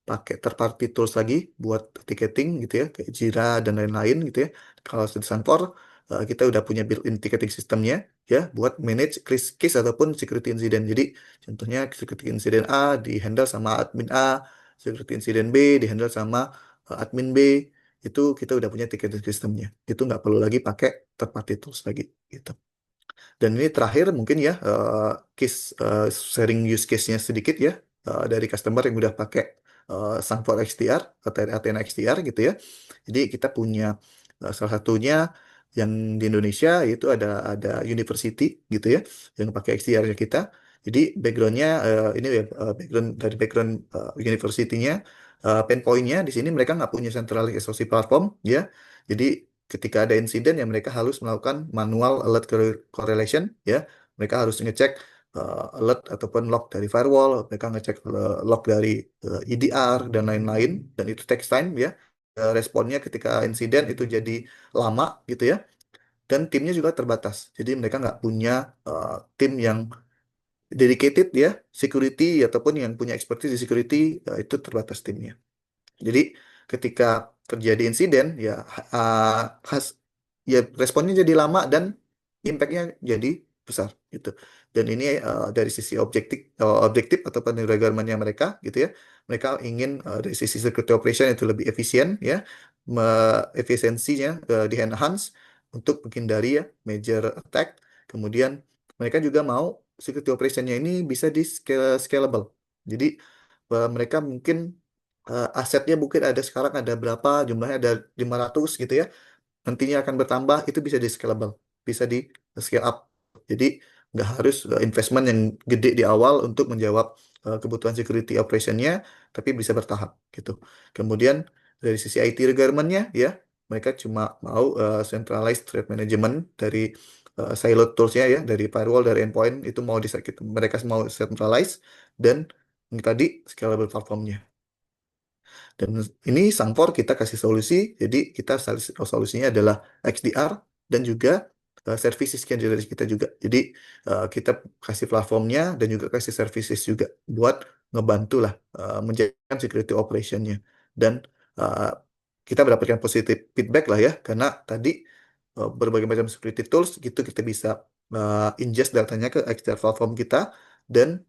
pakai third party tools lagi buat ticketing gitu ya, kayak Jira dan lain-lain gitu ya. Kalau di Sanfor kita udah punya built-in ticketing systemnya ya buat manage case ataupun security incident. Jadi contohnya security incident A di handle sama admin A, security incident B di handle sama admin B. Itu kita udah punya ticketing systemnya. Itu nggak perlu lagi pakai third party tools lagi gitu. Dan ini terakhir mungkin ya sharing use case-nya sedikit ya dari customer yang udah pakai Sangfor XDR atau Athena XDR gitu ya. Jadi kita punya salah satunya yang di Indonesia yaitu ada university gitu ya yang pakai XDR-nya kita. Jadi background-nya ini ya background university-nya pain point-nya di sini mereka nggak punya centralized SOC platform ya. Jadi ketika ada insiden ya mereka harus melakukan manual alert correlation ya. Mereka harus ngecek alert ataupun log dari firewall, mereka ngecek log dari EDR dan lain-lain dan itu takes time ya. Responnya ketika insiden itu jadi lama gitu ya. Dan timnya juga terbatas. Jadi mereka nggak punya tim yang dedicated ya, security ataupun yang punya expertise di security itu terbatas timnya. Jadi ketika terjadi insiden ya khas ya responnya jadi lama dan impact-nya jadi besar gitu. Dan ini dari sisi objektif ataupun requirement-nya mereka gitu ya. Mereka ingin dari sisi security operation itu lebih efisien ya, efisiensinya di enhance untuk menghindari ya major attack. Kemudian mereka juga mau security operation-nya ini bisa di scalable. Jadi mereka mungkin asetnya mungkin ada sekarang ada berapa jumlahnya ada 500 gitu ya nantinya akan bertambah itu bisa di scalable bisa di scale up jadi nggak harus investment yang gede di awal untuk menjawab kebutuhan security operationnya tapi bisa bertahap gitu kemudian dari sisi IT requirement-nya ya mereka cuma mau centralized threat management dari siloed tools-nya ya dari firewall dari endpoint itu mau mereka mau centralized dan ini tadi scalable platformnya. Dan ini Sangfor kita kasih solusi, jadi kita solusinya adalah XDR dan juga services dari kita juga. Jadi kita kasih platformnya dan juga kasih services juga buat ngebantu lah menjaga security operationnya. Dan uh, kita mendapatkan positif feedback lah ya, karena tadi berbagai macam security tools gitu kita bisa ingest datanya ke XDR platform kita dan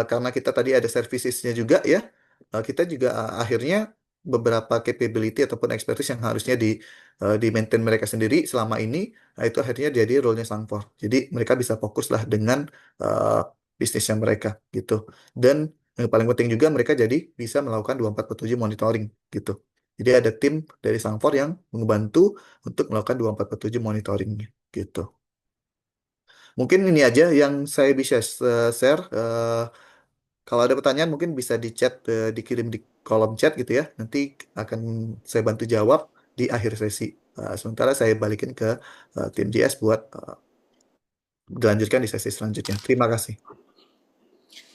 karena kita tadi ada servicesnya juga ya, kita juga akhirnya beberapa capability ataupun expertise yang harusnya di maintain mereka sendiri selama ini, itu akhirnya jadi role-nya Sangfor. Jadi mereka bisa fokus lah dengan uh, bisnisnya mereka gitu. Dan yang paling penting juga mereka jadi bisa melakukan 24/7 monitoring gitu. Jadi ada tim dari Sangfor yang membantu untuk melakukan 24/7 monitoring gitu. Mungkin ini aja yang saya bisa share. Kalau ada pertanyaan mungkin bisa di chat, dikirim di kolom chat gitu ya. Nanti akan saya bantu jawab di akhir sesi. Sementara saya balikin ke tim GS buat dilanjutkan di sesi selanjutnya. Terima kasih.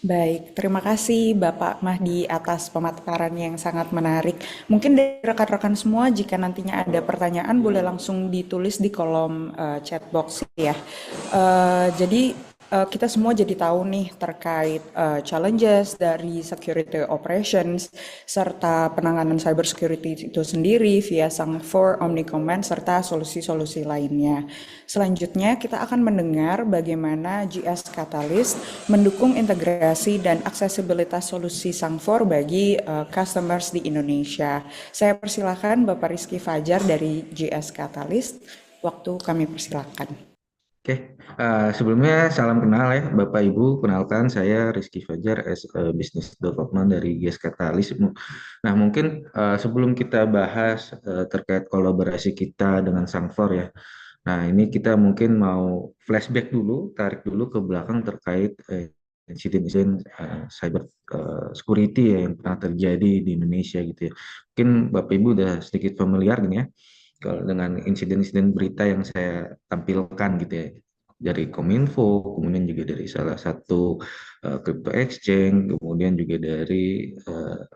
Baik, terima kasih Bapak Mahdi atas pemaparan yang sangat menarik. Mungkin dari rekan-rekan semua jika nantinya ada pertanyaan boleh langsung ditulis di kolom chat box ya. Jadi kita semua jadi tahu nih terkait challenges dari security operations serta penanganan cyber security itu sendiri via Sangfor, Omnicommand serta solusi-solusi lainnya. Selanjutnya kita akan mendengar bagaimana GS Catalyst mendukung integrasi dan aksesibilitas solusi Sangfor bagi customers di Indonesia. Saya persilakan Bapak Rizky Fajar dari GS Catalyst. Waktu kami persilakan. Oke, sebelumnya salam kenal ya Bapak Ibu, kenalkan saya Rizky Fajar as a Business Development dari GS Catalyst. Nah mungkin sebelum kita bahas terkait kolaborasi kita dengan Sangfor ya, nah ini kita mungkin mau flashback dulu, tarik dulu ke belakang terkait insiden-insiden cyber security ya, yang pernah terjadi di Indonesia gitu ya. Mungkin Bapak Ibu udah sedikit familiar gini ya, kalau dengan insiden-insiden berita yang saya tampilkan gitu ya dari Kominfo, kemudian juga dari salah satu crypto exchange, kemudian juga dari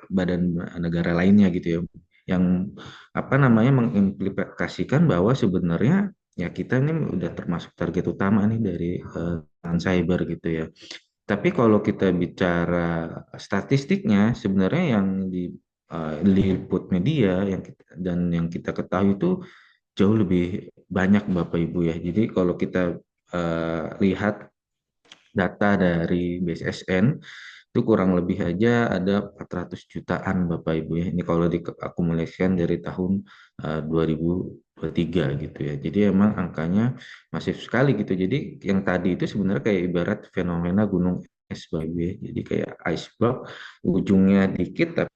badan negara lainnya gitu ya, yang apa namanya mengimplikasikan bahwa sebenarnya ya kita ini udah termasuk target utama nih dari cyber gitu ya. Tapi kalau kita bicara statistiknya, sebenarnya yang diliput media dan yang kita ketahui itu jauh lebih banyak Bapak Ibu ya. Jadi kalau kita lihat data dari BSSN itu kurang lebih aja ada 400 jutaan Bapak Ibu ya. Ini kalau diakumulasikan dari tahun 2023 gitu ya. Jadi emang angkanya masif sekali gitu. Jadi yang tadi itu sebenarnya kayak ibarat fenomena gunung es Bapak Ibu ya. Jadi kayak iceberg, ujungnya dikit tapi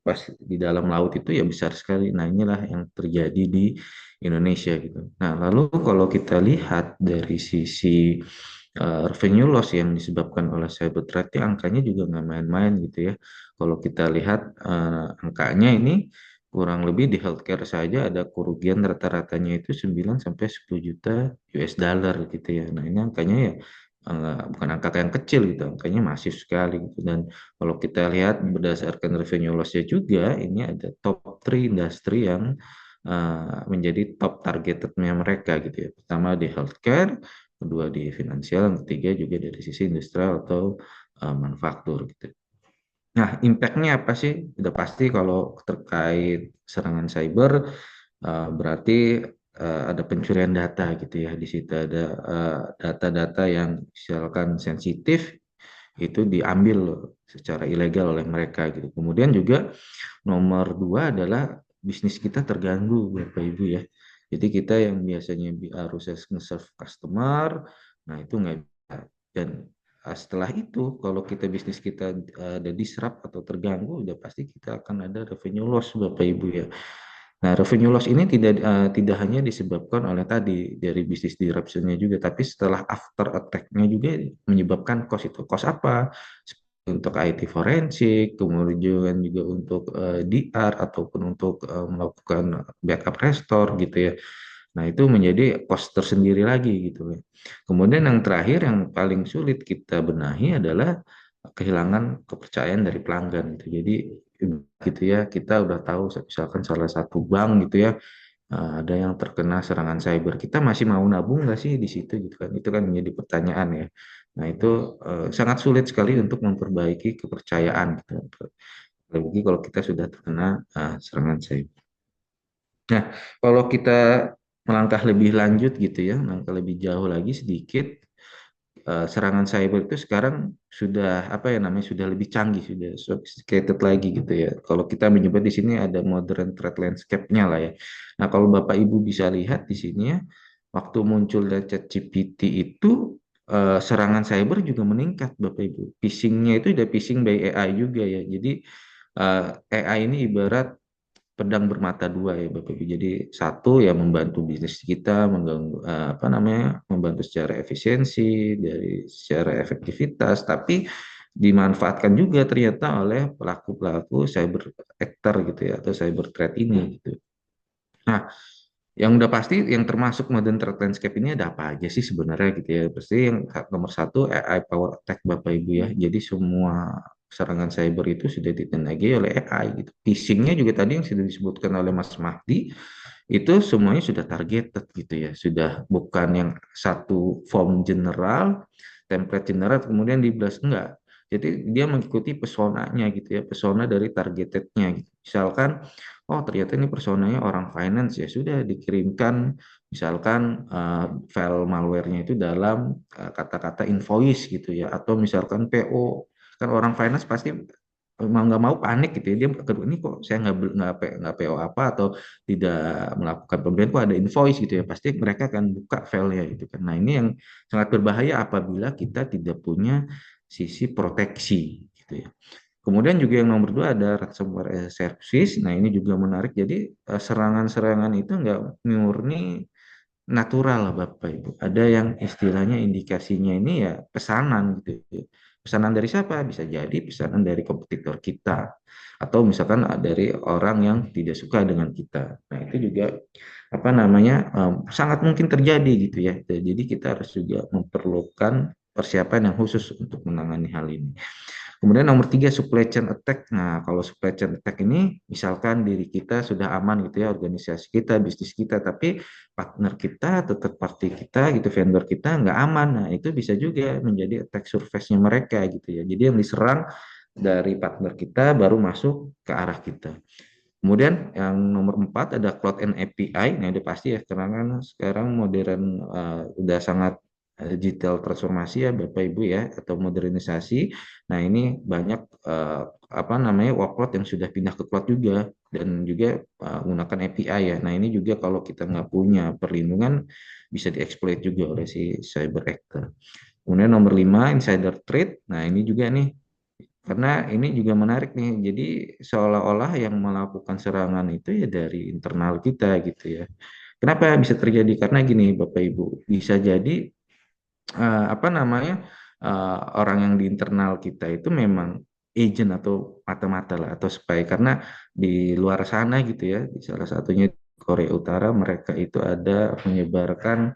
pas di dalam laut itu ya besar sekali. Nah, inilah yang terjadi di Indonesia gitu. Nah, lalu kalau kita lihat dari sisi revenue loss yang disebabkan oleh cyber threat, ya angkanya juga nggak main-main gitu ya. Kalau kita lihat angkanya ini kurang lebih di healthcare saja ada kerugian rata-ratanya itu 9 sampai 10 juta US dollar gitu ya. Nah, ini angkanya ya bukan angka yang kecil gitu, angkanya masif sekali gitu. Dan kalau kita lihat berdasarkan revenue loss-nya juga, ini ada top 3 industri yang menjadi top targetednya mereka gitu ya. Pertama di healthcare, kedua di finansial, yang ketiga juga dari sisi industrial atau manufaktur gitu. Nah, impact-nya apa sih? Udah pasti kalau terkait serangan cyber, berarti ada pencurian data gitu ya. Di situ ada data-data yang misalkan sensitif, itu diambil secara ilegal oleh mereka gitu. Kemudian juga nomor dua adalah bisnis kita terganggu, Bapak Ibu ya. Jadi kita yang biasanya harusnya nge-serve customer, nah itu nggak bisa. Dan setelah itu, kalau kita bisnis kita ada disrupt atau terganggu, udah pasti kita akan ada revenue loss, Bapak Ibu ya. Nah, revenue loss ini tidak hanya disebabkan oleh tadi dari bisnis disruption-nya juga, tapi setelah after attack-nya juga menyebabkan cost itu. Cost apa? Untuk IT forensik, kemudian juga untuk DR ataupun untuk melakukan backup restore gitu ya. Nah, itu menjadi cost tersendiri lagi gitu ya. Kemudian yang terakhir yang paling sulit kita benahi adalah kehilangan kepercayaan dari pelanggan gitu. Jadi gitu ya, kita udah tahu misalkan salah satu bank gitu ya ada yang terkena serangan cyber, kita masih mau nabung nggak sih di situ gitu kan? Itu kan menjadi pertanyaan ya. Nah, itu sangat sulit sekali untuk memperbaiki kepercayaan gitu. Apalagi kalau kita sudah terkena serangan cyber. Nah, kalau kita melangkah lebih lanjut gitu ya, melangkah lebih jauh lagi sedikit, serangan cyber itu sekarang sudah apa ya namanya sudah lebih canggih, sudah sophisticated lagi gitu ya. Kalau kita menyebut di sini ada modern threat landscape-nya lah ya. Nah, kalau Bapak Ibu bisa lihat di sini ya, waktu munculnya ChatGPT itu serangan cyber juga meningkat Bapak Ibu. Phishing-nya itu udah phishing by AI juga ya. Jadi AI ini ibarat pedang bermata dua ya Bapak Ibu. Jadi satu ya membantu bisnis kita, mengganggu apa namanya, membantu secara efisiensi, dari secara efektivitas, tapi dimanfaatkan juga ternyata oleh pelaku-pelaku cyber actor gitu ya atau cyber threat ini gitu. Nah, yang udah pasti yang termasuk modern threat landscape ini ada apa aja sih sebenarnya gitu ya. Pasti yang nomor satu AI power attack Bapak Ibu ya. Jadi semua serangan cyber itu sudah ditenagai oleh AI gitu. Phishing-nya juga tadi yang sudah disebutkan oleh Mas Mahdi itu semuanya sudah targeted gitu ya. Sudah bukan yang satu form general, template general kemudian dibelas enggak. Jadi dia mengikuti personanya gitu ya, persona dari targetednya gitu. Misalkan oh ternyata ini personanya orang finance ya sudah dikirimkan misalkan file malware-nya itu dalam kata-kata invoice gitu ya atau misalkan PO kan orang finance pasti mau nggak mau panik gitu ya dia ini kok saya nggak PO apa atau tidak melakukan pembelian kok ada invoice gitu ya pasti mereka akan buka filenya gitu kan. Nah, ini yang sangat berbahaya apabila kita tidak punya sisi proteksi gitu ya. Kemudian juga yang nomor dua ada ransomware as a service. Nah, ini juga menarik. Jadi serangan-serangan itu nggak murni natural lah Bapak Ibu. Ada yang istilahnya indikasinya ini ya pesanan gitu. Pesanan dari siapa? Bisa jadi pesanan dari kompetitor kita. Atau misalkan dari orang yang tidak suka dengan kita. Nah, itu juga apa namanya sangat mungkin terjadi gitu ya. Jadi kita harus juga memerlukan persiapan yang khusus untuk menangani hal ini. Kemudian nomor tiga supply chain attack. Nah, kalau supply chain attack ini misalkan diri kita sudah aman gitu ya, organisasi kita, bisnis kita, tapi partner kita, tetap party kita gitu, vendor kita nggak aman. Nah, itu bisa juga menjadi attack surface-nya mereka gitu ya. Jadi yang diserang dari partner kita baru masuk ke arah kita. Kemudian yang nomor 4 ada Cloud and API. Nah, udah pasti ya, karena kan sekarang modern, udah sangat digital transformasi ya Bapak Ibu ya, atau modernisasi. Nah, ini banyak apa namanya workload yang sudah pindah ke cloud juga, dan juga menggunakan API ya. Nah, ini juga kalau kita nggak punya perlindungan bisa dieksploit juga oleh si cyber actor. Kemudian nomor 5 insider trade. Nah, ini juga nih, karena ini juga menarik nih. Jadi seolah-olah yang melakukan serangan itu ya dari internal kita gitu ya. Kenapa bisa terjadi? Karena gini Bapak Ibu, bisa jadi apa namanya, orang yang di internal kita itu memang agent atau mata-mata lah, atau spy, karena di luar sana gitu ya, di salah satunya Korea Utara, mereka itu ada menyebarkan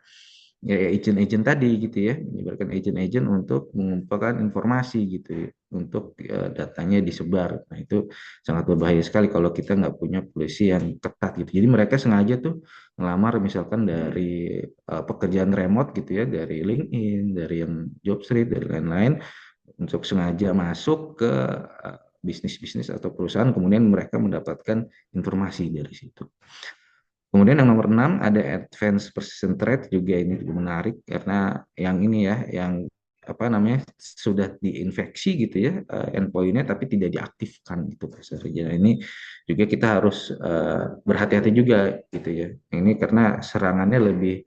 ya agent-agent tadi gitu ya, menyebarkan agent-agent untuk mengumpulkan informasi gitu ya, untuk datanya disebar. Nah, itu sangat berbahaya sekali kalau kita nggak punya polisi yang ketat gitu. Jadi mereka sengaja tuh ngelamar misalkan dari pekerjaan remote gitu ya, dari LinkedIn, dari yang Jobstreet, dari lain-lain, untuk sengaja masuk ke bisnis-bisnis atau perusahaan, kemudian mereka mendapatkan informasi dari situ. Kemudian yang nomor 6 ada advanced persistent threat, juga ini juga menarik karena yang ini ya, yang apa namanya, sudah diinfeksi gitu ya endpointnya, tapi tidak diaktifkan gitu kasarnya. Ini juga kita harus berhati-hati juga gitu ya. Ini karena serangannya lebih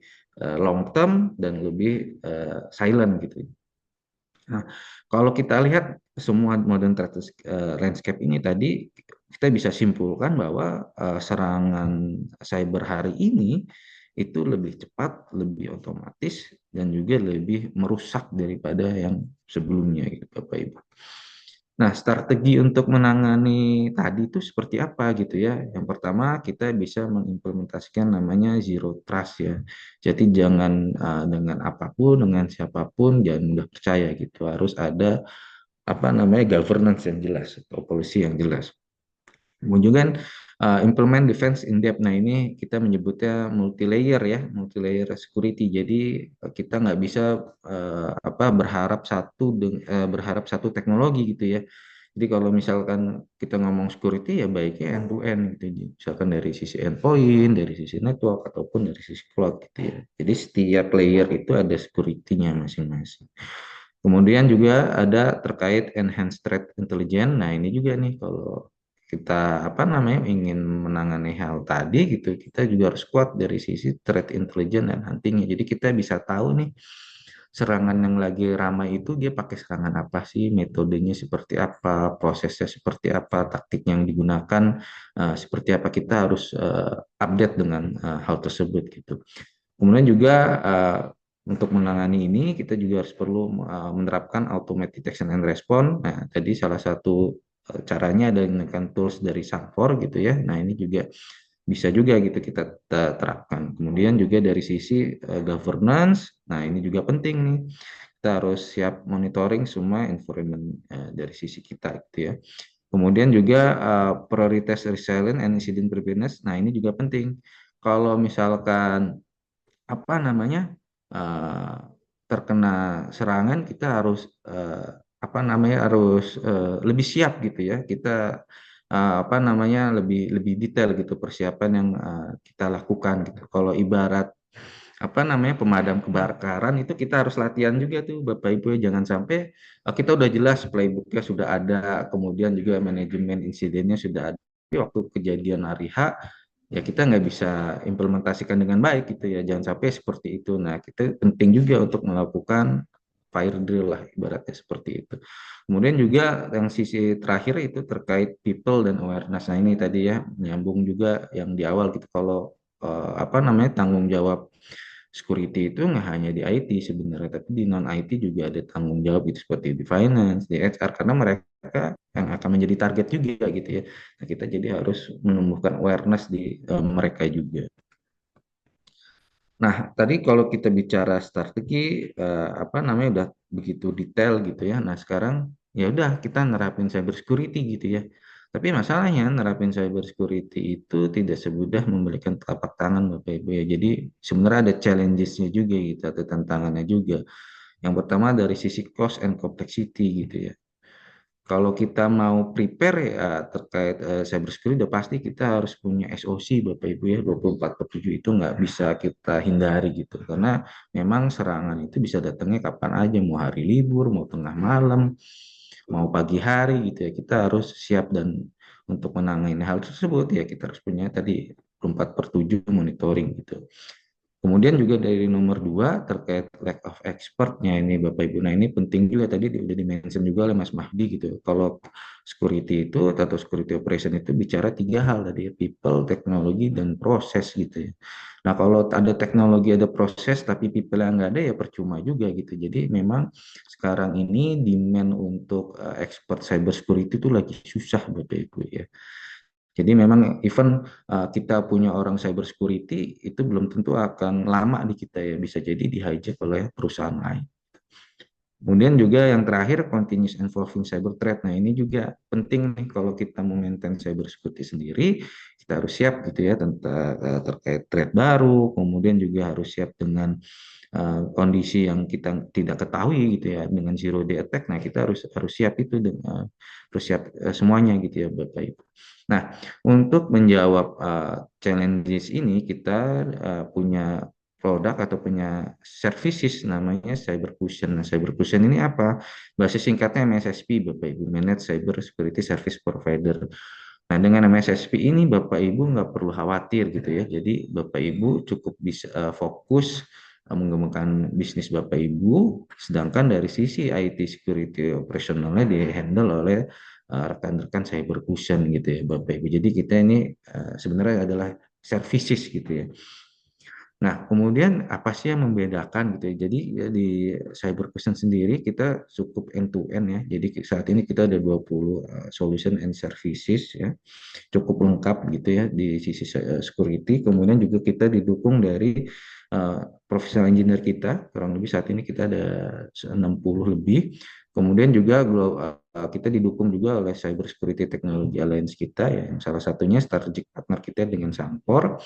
long term dan lebih silent gitu. Nah, kalau kita lihat semua modern threat landscape ini tadi, kita bisa simpulkan bahwa serangan cyber hari ini itu lebih cepat, lebih otomatis, dan juga lebih merusak daripada yang sebelumnya gitu Bapak Ibu. Nah, strategi untuk menangani tadi itu seperti apa gitu ya. Yang pertama, kita bisa mengimplementasikan namanya zero trust ya. Jadi jangan dengan apapun, dengan siapapun jangan mudah percaya gitu. Harus ada apa namanya governance yang jelas atau policy yang jelas. Kemudian implement defense in depth. Nah, ini kita menyebutnya multi layer ya, multi layer security. Jadi kita nggak bisa apa berharap satu teknologi gitu ya. Jadi kalau misalkan kita ngomong security ya baiknya end to end gitu. Misalkan dari sisi endpoint, dari sisi network, ataupun dari sisi cloud gitu ya. Jadi setiap layer itu ada security-nya masing-masing. Kemudian juga ada terkait enhanced threat intelligence. Nah, ini juga nih kalau kita apa namanya ingin menangani hal tadi gitu, kita juga harus kuat dari sisi threat intelligence dan huntingnya. Jadi kita bisa tahu nih serangan yang lagi ramai itu dia pakai serangan apa sih, metodenya seperti apa, prosesnya seperti apa, taktik yang digunakan seperti apa. Kita harus update dengan hal tersebut gitu. Kemudian juga untuk menangani ini kita juga harus perlu menerapkan automated detection and response. Nah, tadi salah satu caranya adalah menggunakan tools dari Sanfor gitu ya. Nah, ini juga bisa juga gitu kita terapkan. Kemudian juga dari sisi governance, nah ini juga penting nih. Kita harus siap monitoring semua environment dari sisi kita gitu ya. Kemudian juga prioritas resilience and incident preparedness. Nah, ini juga penting. Kalau misalkan apa namanya terkena serangan, kita harus apa namanya harus lebih siap gitu ya. Kita apa namanya lebih lebih detail gitu persiapan yang kita lakukan gitu. Kalau ibarat apa namanya pemadam kebakaran itu kita harus latihan juga tuh Bapak Ibu ya, jangan sampai kita udah jelas playbooknya sudah ada, kemudian juga manajemen insidennya sudah ada, tapi waktu kejadian hari H ya kita nggak bisa implementasikan dengan baik gitu ya, jangan sampai seperti itu. Nah, kita penting juga untuk melakukan fire drill lah ibaratnya seperti itu. Kemudian juga yang sisi terakhir itu terkait people dan awareness. Nah, ini tadi ya nyambung juga yang di awal gitu, kalau apa namanya tanggung jawab security itu nggak hanya di IT sebenarnya, tapi di non IT juga ada tanggung jawab itu, seperti di finance, di HR, karena mereka yang akan menjadi target juga gitu ya. Nah, kita jadi harus menumbuhkan awareness di mereka juga. Nah, tadi kalau kita bicara strategi apa namanya udah begitu detail gitu ya. Nah, sekarang ya udah kita nerapin cyber security gitu ya. Tapi masalahnya nerapin cyber security itu tidak semudah memberikan telapak tangan Bapak Ibu ya. Jadi sebenarnya ada challenges-nya juga gitu, atau tantangannya juga. Yang pertama dari sisi cost and complexity gitu ya. kalau kita mau prepare ya terkait cyber security, udah pasti kita harus punya SOC Bapak Ibu ya, 24/7 itu nggak bisa kita hindari gitu. Karena memang serangan itu bisa datangnya kapan aja, mau hari libur, mau tengah malam, mau pagi hari gitu ya. Kita harus siap, dan untuk menangani hal tersebut ya kita harus punya tadi 24/7 monitoring gitu. Kemudian juga dari nomor 2 terkait lack of expertnya ini Bapak Ibu. Nah ini penting juga, tadi udah di-mention juga oleh Mas Mahdi gitu. Kalau security itu atau security operation itu bicara 3 hal tadi ya, people, teknologi, dan proses gitu ya. Nah kalau ada teknologi, ada proses, tapi people yang nggak ada ya percuma juga gitu. Jadi memang sekarang ini demand untuk expert cyber security itu lagi susah Bapak Ibu ya. Jadi memang even kita punya orang cyber security itu belum tentu akan lama di kita ya, bisa jadi di-hijack oleh perusahaan lain. Kemudian juga yang terakhir continuous evolving cyber threat. Nah ini juga penting nih kalau kita mau maintain cyber security sendiri, kita harus siap gitu ya tentang terkait threat baru, kemudian juga harus siap dengan kondisi yang kita tidak ketahui gitu ya, dengan zero day attack. Nah kita harus siap itu dengan harus siap semuanya gitu ya Bapak Ibu. Nah untuk menjawab challenges ini kita punya produk atau punya services namanya Cyber Cushion. Nah, Cyber Cushion ini apa? Bahasa singkatnya MSSP, Bapak Ibu, Managed Cyber Security Service Provider. Nah, dengan MSSP ini Bapak Ibu nggak perlu khawatir gitu ya. Jadi Bapak Ibu cukup bisa fokus mengembangkan bisnis Bapak Ibu, sedangkan dari sisi IT security operationalnya di-handle oleh rekan-rekan Cyber Cushion gitu ya Bapak Ibu. Jadi kita ini sebenarnya adalah services gitu ya. Nah, kemudian apa sih yang membedakan gitu ya? Jadi ya di Cyber Cushion sendiri kita cukup end to end ya. Jadi saat ini kita ada 20 solution and services ya. Cukup lengkap gitu ya di sisi security. Kemudian juga kita didukung dari professional engineer kita. Kurang lebih saat ini kita ada 60 lebih. Kemudian juga kita didukung juga oleh Cyber Security Technology Alliance kita ya. Yang salah satunya strategic partner kita dengan Sankor.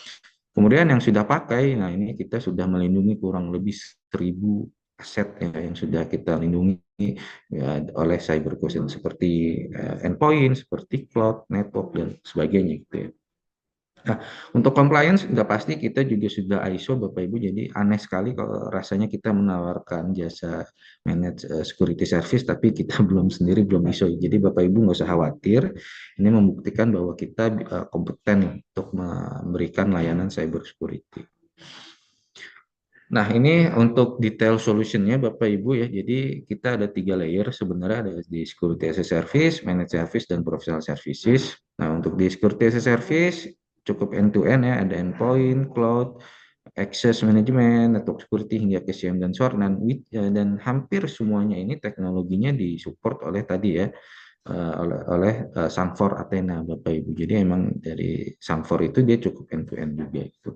Kemudian yang sudah pakai, nah ini kita sudah melindungi kurang lebih 1.000 aset ya, yang sudah kita lindungi ya, oleh cyber cushion seperti endpoint, seperti cloud, network, dan sebagainya gitu ya. Nah, untuk compliance sudah pasti kita juga sudah ISO Bapak Ibu, jadi aneh sekali kalau rasanya kita menawarkan jasa manage security service tapi kita belum ISO. Jadi Bapak Ibu nggak usah khawatir, ini membuktikan bahwa kita kompeten untuk memberikan layanan cyber security. Nah, ini untuk detail solutionnya Bapak Ibu ya. Jadi kita ada 3 layer sebenarnya, ada di security as a service, managed service, dan professional services. Nah, untuk di security as a service cukup end to end ya, ada endpoint, cloud, access management, network security, hingga ke SIEM dan SOAR. Dan hampir semuanya ini teknologinya disupport oleh tadi ya, oleh Sanfor Athena Bapak Ibu. Jadi emang dari Sanfor itu dia cukup end to end juga itu.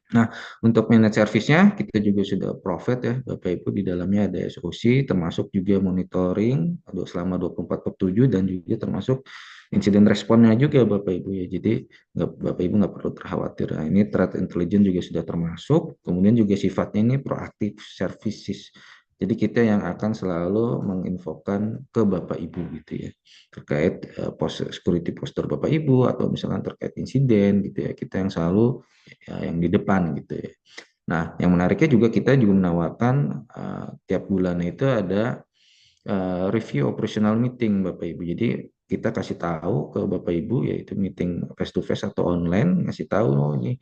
Nah, untuk managed service-nya kita juga sudah provide ya Bapak Ibu, di dalamnya ada SOC, termasuk juga monitoring selama 24/7, dan juga termasuk insiden responnya juga Bapak Ibu ya. Jadi Bapak Ibu nggak perlu terkhawatir. Nah, ini threat intelligence juga sudah termasuk. Kemudian juga sifatnya ini proactive services. Jadi kita yang akan selalu menginfokan ke Bapak Ibu gitu ya, terkait security posture Bapak Ibu, atau misalkan terkait insiden gitu ya, kita yang selalu ya, yang di depan gitu ya. Nah, yang menariknya juga kita juga menawarkan tiap bulan itu ada review operational meeting Bapak Ibu. Jadi kita kasih tahu ke Bapak Ibu, yaitu meeting face to face atau online, ngasih tahu oh ini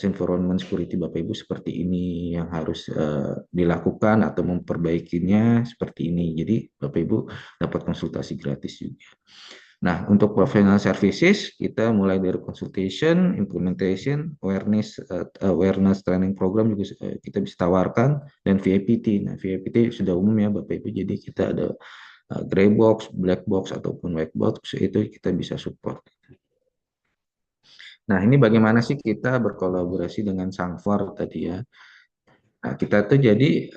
environment security Bapak Ibu seperti ini yang harus dilakukan atau memperbaikinya seperti ini. Jadi Bapak Ibu dapat konsultasi gratis juga. Nah, untuk professional services kita mulai dari consultation, implementation, awareness training program juga kita bisa tawarkan, dan VIPT. Nah, VIPT sudah umum ya Bapak Ibu. Jadi kita ada gray box, black box, ataupun white box, itu kita bisa support. Nah, ini bagaimana sih kita berkolaborasi dengan Sanfor tadi ya. Nah, kita tuh jadi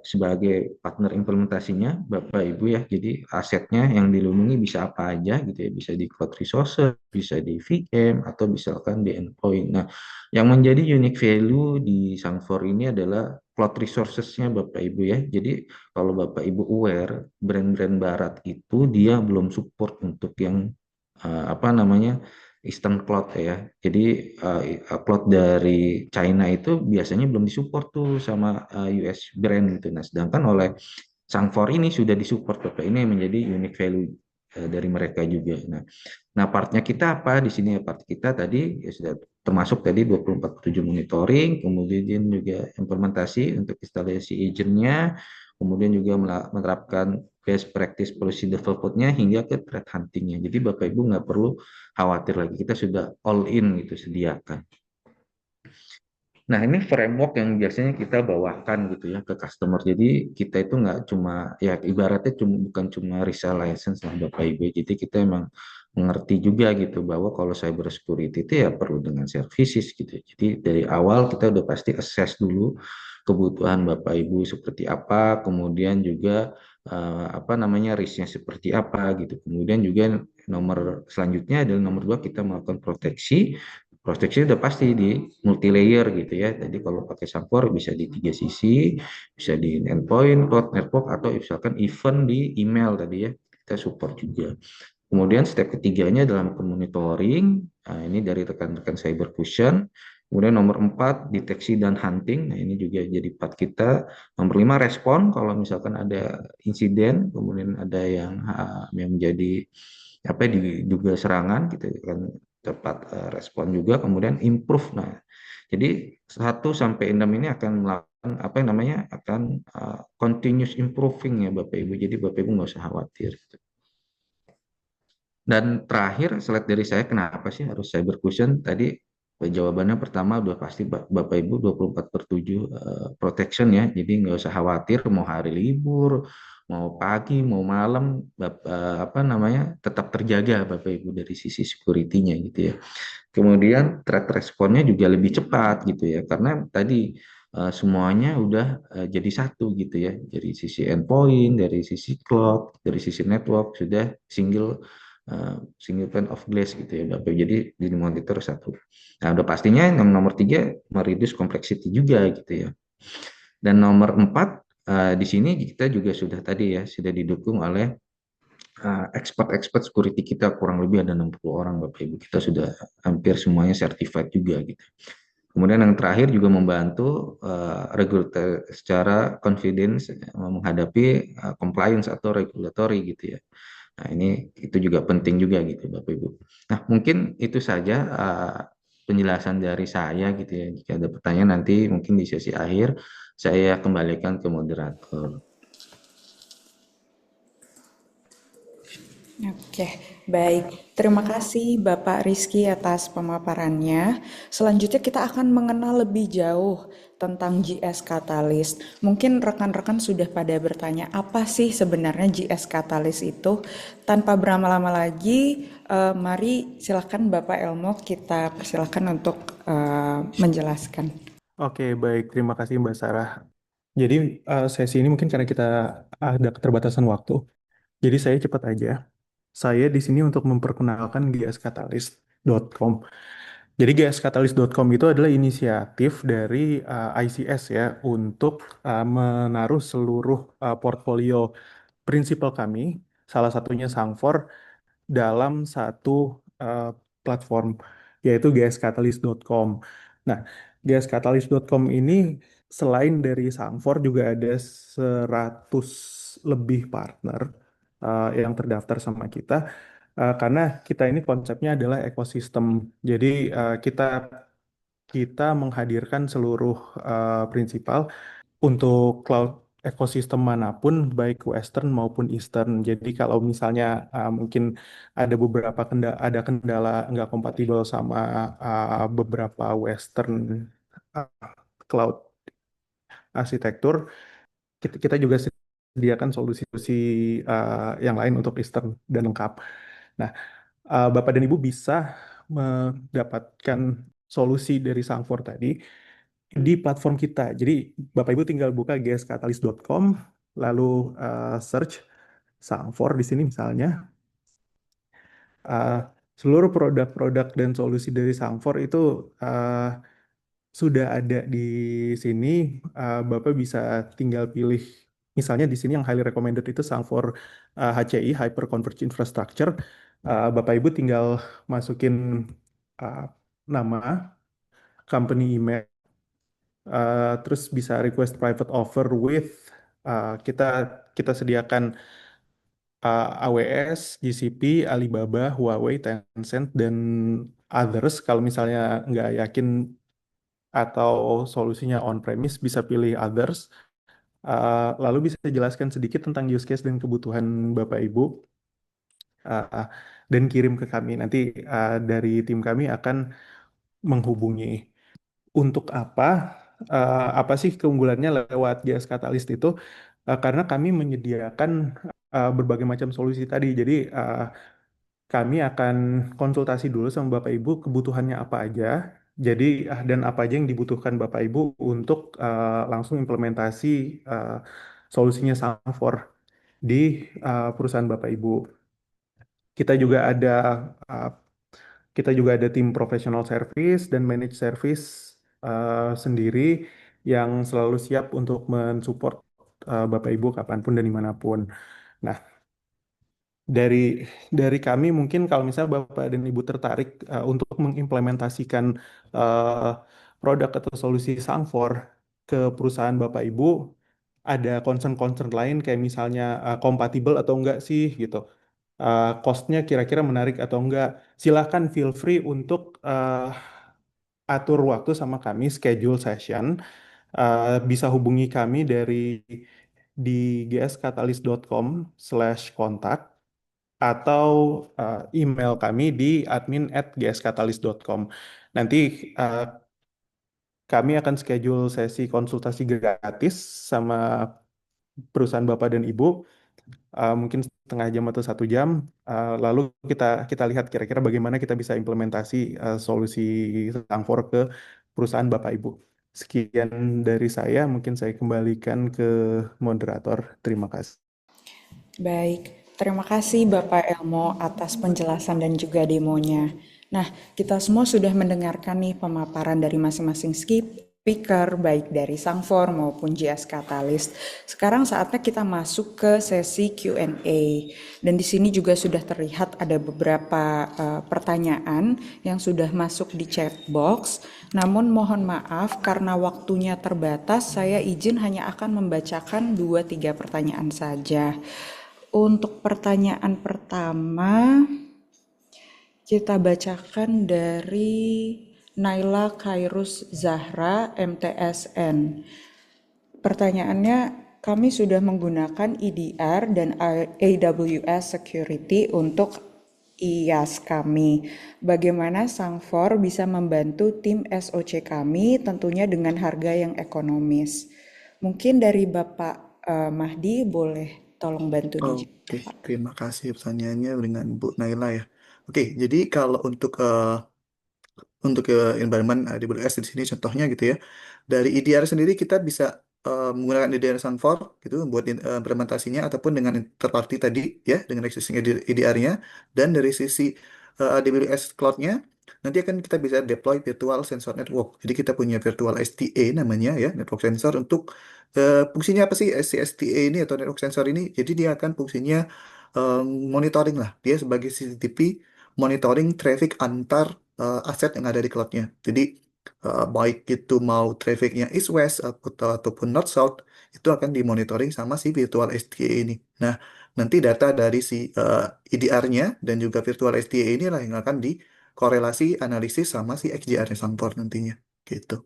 sebagai partner implementasinya Bapak Ibu ya. Jadi asetnya yang dilindungi bisa apa aja gitu ya. Bisa di cloud resources, bisa di VM, atau misalkan di endpoint. Nah, yang menjadi unique value di Sanfor ini adalah cloud resources-nya Bapak Ibu ya. Jadi kalau Bapak Ibu aware, brand-brand barat itu dia belum support untuk yang apa namanya Eastern Cloud ya. Jadi cloud dari China itu biasanya belum disupport tuh sama US brand gitu. Nah, sedangkan oleh Sangfor ini sudah disupport Bapak. Ini yang menjadi unique value dari mereka juga. Nah, partnya kita apa di sini ya? Part kita tadi ya sudah termasuk tadi 24/7 monitoring, kemudian juga implementasi untuk instalasi agent-nya, kemudian juga menerapkan best practice policy development-nya hingga ke threat hunting-nya. Jadi Bapak Ibu nggak perlu khawatir lagi, kita sudah all in gitu sediakan. Nah, ini framework yang biasanya kita bawakan gitu ya ke customer. Jadi kita itu nggak cuma ya ibaratnya bukan cuma resell license lah Bapak Ibu. Jadi kita emang mengerti juga gitu bahwa kalau cyber security itu ya perlu dengan services gitu. Jadi dari awal kita udah pasti assess dulu kebutuhan Bapak Ibu seperti apa, kemudian juga apa namanya risknya seperti apa gitu. Kemudian juga nomor selanjutnya adalah nomor 2 kita melakukan proteksi. Proteksi udah pasti di multi layer gitu ya. Jadi kalau pakai Sangfor bisa di 3 sisi, bisa di endpoint, cloud, network, atau misalkan event di email tadi ya. Kita support juga. Kemudian step ketiganya dalam monitoring. Nah, ini dari rekan-rekan Cyber Fusion. Kemudian nomor 4 deteksi dan hunting. Nah, ini juga jadi part kita. Nomor 5 respon kalau misalkan ada insiden, kemudian ada yang menjadi apa diduga serangan gitu kan, tepat respon juga, kemudian improve. Nah, jadi 1 sampai 6 ini akan melakukan apa yang namanya akan continuous improving ya Bapak Ibu. Jadi Bapak Ibu nggak usah khawatir. Dan terakhir slide dari saya, kenapa sih harus cyber cushion? Tadi jawabannya pertama udah pasti Bapak Ibu 24/7 protection ya. Jadi nggak usah khawatir mau hari libur, mau pagi, mau malam, apa namanya tetap terjaga Bapak Ibu dari sisi security-nya gitu ya. Kemudian threat responnya juga lebih cepat gitu ya, karena tadi semuanya udah jadi satu gitu ya. Dari sisi endpoint, dari sisi cloud, dari sisi network sudah single pane of glass gitu ya Bapak. Jadi di monitor satu. Nah, udah pastinya yang nomor 3 mereduce complexity juga gitu ya. Dan nomor 4 di sini kita juga sudah tadi ya sudah didukung oleh expert security kita, kurang lebih ada 60 orang Bapak Ibu. Kita sudah hampir semuanya certified juga gitu. Kemudian yang terakhir juga membantu regulator secara confidence menghadapi compliance atau regulatory gitu ya. Nah, ini itu juga penting juga gitu Bapak Ibu. Nah, mungkin itu saja penjelasan dari saya gitu ya. Jika ada pertanyaan nanti mungkin di sesi akhir saya kembalikan ke moderator. Oke, baik. Terima kasih Bapak Rizky atas pemaparannya. Selanjutnya kita akan mengenal lebih jauh tentang GS Catalyst. Mungkin rekan-rekan sudah pada bertanya, apa sih sebenarnya GS Catalyst itu? Tanpa berlama-lama lagi, mari silakan Bapak Elmo, kita persilakan untuk menjelaskan. Oke, baik. Terima kasih Mbak Sarah. Jadi sesi ini mungkin karena kita ada keterbatasan waktu, jadi saya cepat aja. Saya di sini untuk memperkenalkan gscatalyst.com. Jadi gscatalyst.com itu adalah inisiatif dari ICS ya untuk menaruh seluruh portfolio prinsipal kami, salah satunya Sangfor, dalam satu platform yaitu gscatalyst.com. Nah, gscatalyst.com ini selain dari Sangfor juga ada 100 lebih partner yang terdaftar sama kita. Karena kita ini konsepnya adalah ekosistem. Jadi kita menghadirkan seluruh prinsipal untuk cloud ekosistem manapun, baik Western maupun Eastern. Jadi kalau misalnya mungkin ada kendala nggak kompatibel sama beberapa Western uh, cloud arsitektur, kita juga sediakan solusi-solusi yang lain untuk Eastern dan lengkap. Nah, Bapak dan Ibu bisa mendapatkan solusi dari Sangfor tadi di platform kita. Jadi Bapak Ibu tinggal buka gscatalyst.com, lalu search Sangfor di sini misalnya. Seluruh produk-produk dan solusi dari Sangfor itu sudah ada di sini, Bapak bisa tinggal pilih. Misalnya di sini yang highly recommended itu Sangfor HCI, Hyper Converged Infrastructure. Bapak Ibu tinggal masukin uh, nama, company email, terus bisa request private offer with kita kita sediakan AWS, GCP, Alibaba, Huawei, Tencent, dan others. Kalau misalnya nggak yakin atau solusinya on-premise, bisa pilih others. Lalu bisa jelaskan sedikit tentang use case dan kebutuhan Bapak Ibu, uh, dan kirim ke kami. Nanti dari tim kami akan menghubungi. Untuk apa? Apa sih keunggulannya lewat GS Catalyst itu? Karena kami menyediakan berbagai macam solusi tadi. Jadi kami akan konsultasi dulu sama Bapak Ibu kebutuhannya apa aja. Jadi dan apa aja yang dibutuhkan Bapak Ibu untuk langsung implementasi uh, solusinya Sangfor di perusahaan Bapak Ibu. Kita juga ada uh, kita juga ada tim professional service dan manage service sendiri yang selalu siap untuk mensupport Bapak Ibu kapanpun dan dimanapun. Nah, dari dari kami mungkin kalau misalnya Bapak dan Ibu tertarik untuk mengimplementasikan uh, produk atau solusi Sangfor ke perusahaan Bapak Ibu, ada concern-concern lain kayak misalnya kompatibel atau enggak sih gitu. Cost-nya kira-kira menarik atau enggak. Silahkan feel free untuk atur waktu sama kami, schedule session. Bisa hubungi kami di gskatalis.com/kontak atau email kami di admin@gskatalis.com. Nanti uh, kami akan schedule sesi konsultasi gratis sama perusahaan Bapak dan Ibu, mungkin setengah jam atau 1 jam. Lalu kita lihat kira-kira bagaimana kita bisa implementasi solusi Sangfor ke perusahaan Bapak Ibu. Sekian dari saya, mungkin saya kembalikan ke moderator. Terima kasih. Baik, terima kasih Bapak Elmo atas penjelasan dan juga demonya. Nah, kita semua sudah mendengarkan nih pemaparan dari masing-masing speaker, baik dari Sangfor maupun GS Catalyst. Sekarang saatnya kita masuk ke sesi Q&A. Dan di sini juga sudah terlihat ada beberapa pertanyaan yang sudah masuk di chat box. Namun mohon maaf karena waktunya terbatas, saya izin hanya akan membacakan 2-3 pertanyaan saja. Untuk pertanyaan pertama, kita bacakan dari Naila Khairus Zahra, MTSN. Pertanyaannya, kami sudah menggunakan EDR dan AWS Security untuk IaaS kami. Bagaimana Sangfor bisa membantu tim SOC kami tentunya dengan harga yang ekonomis? Mungkin dari Bapak Mahdi boleh tolong bantu dijawab. Oke, terima kasih pertanyaannya dengan Bu Naila ya. Oke, jadi kalau untuk environment AWS di sini contohnya gitu ya. Dari EDR sendiri kita bisa menggunakan EDR Sangfor gitu buat implementasinya ataupun dengan third party tadi ya dengan existing EDR-nya, dan dari sisi AWS Cloud-nya nanti akan kita bisa deploy virtual sensor network. Jadi kita punya virtual STA namanya ya, network sensor untuk fungsinya apa sih si STA ini atau network sensor ini? Jadi dia akan fungsinya monitoring lah. Dia sebagai CCTV monitoring traffic antar aset yang ada di cloud-nya. Jadi baik itu mau trafficnya east west ataupun north south itu akan dimonitoring sama si virtual STA ini. Nah, nanti data dari si EDR-nya dan juga virtual STA ini lah yang akan dikorelasi analisis sama si XDR-nya Sangfor nantinya. Gitu.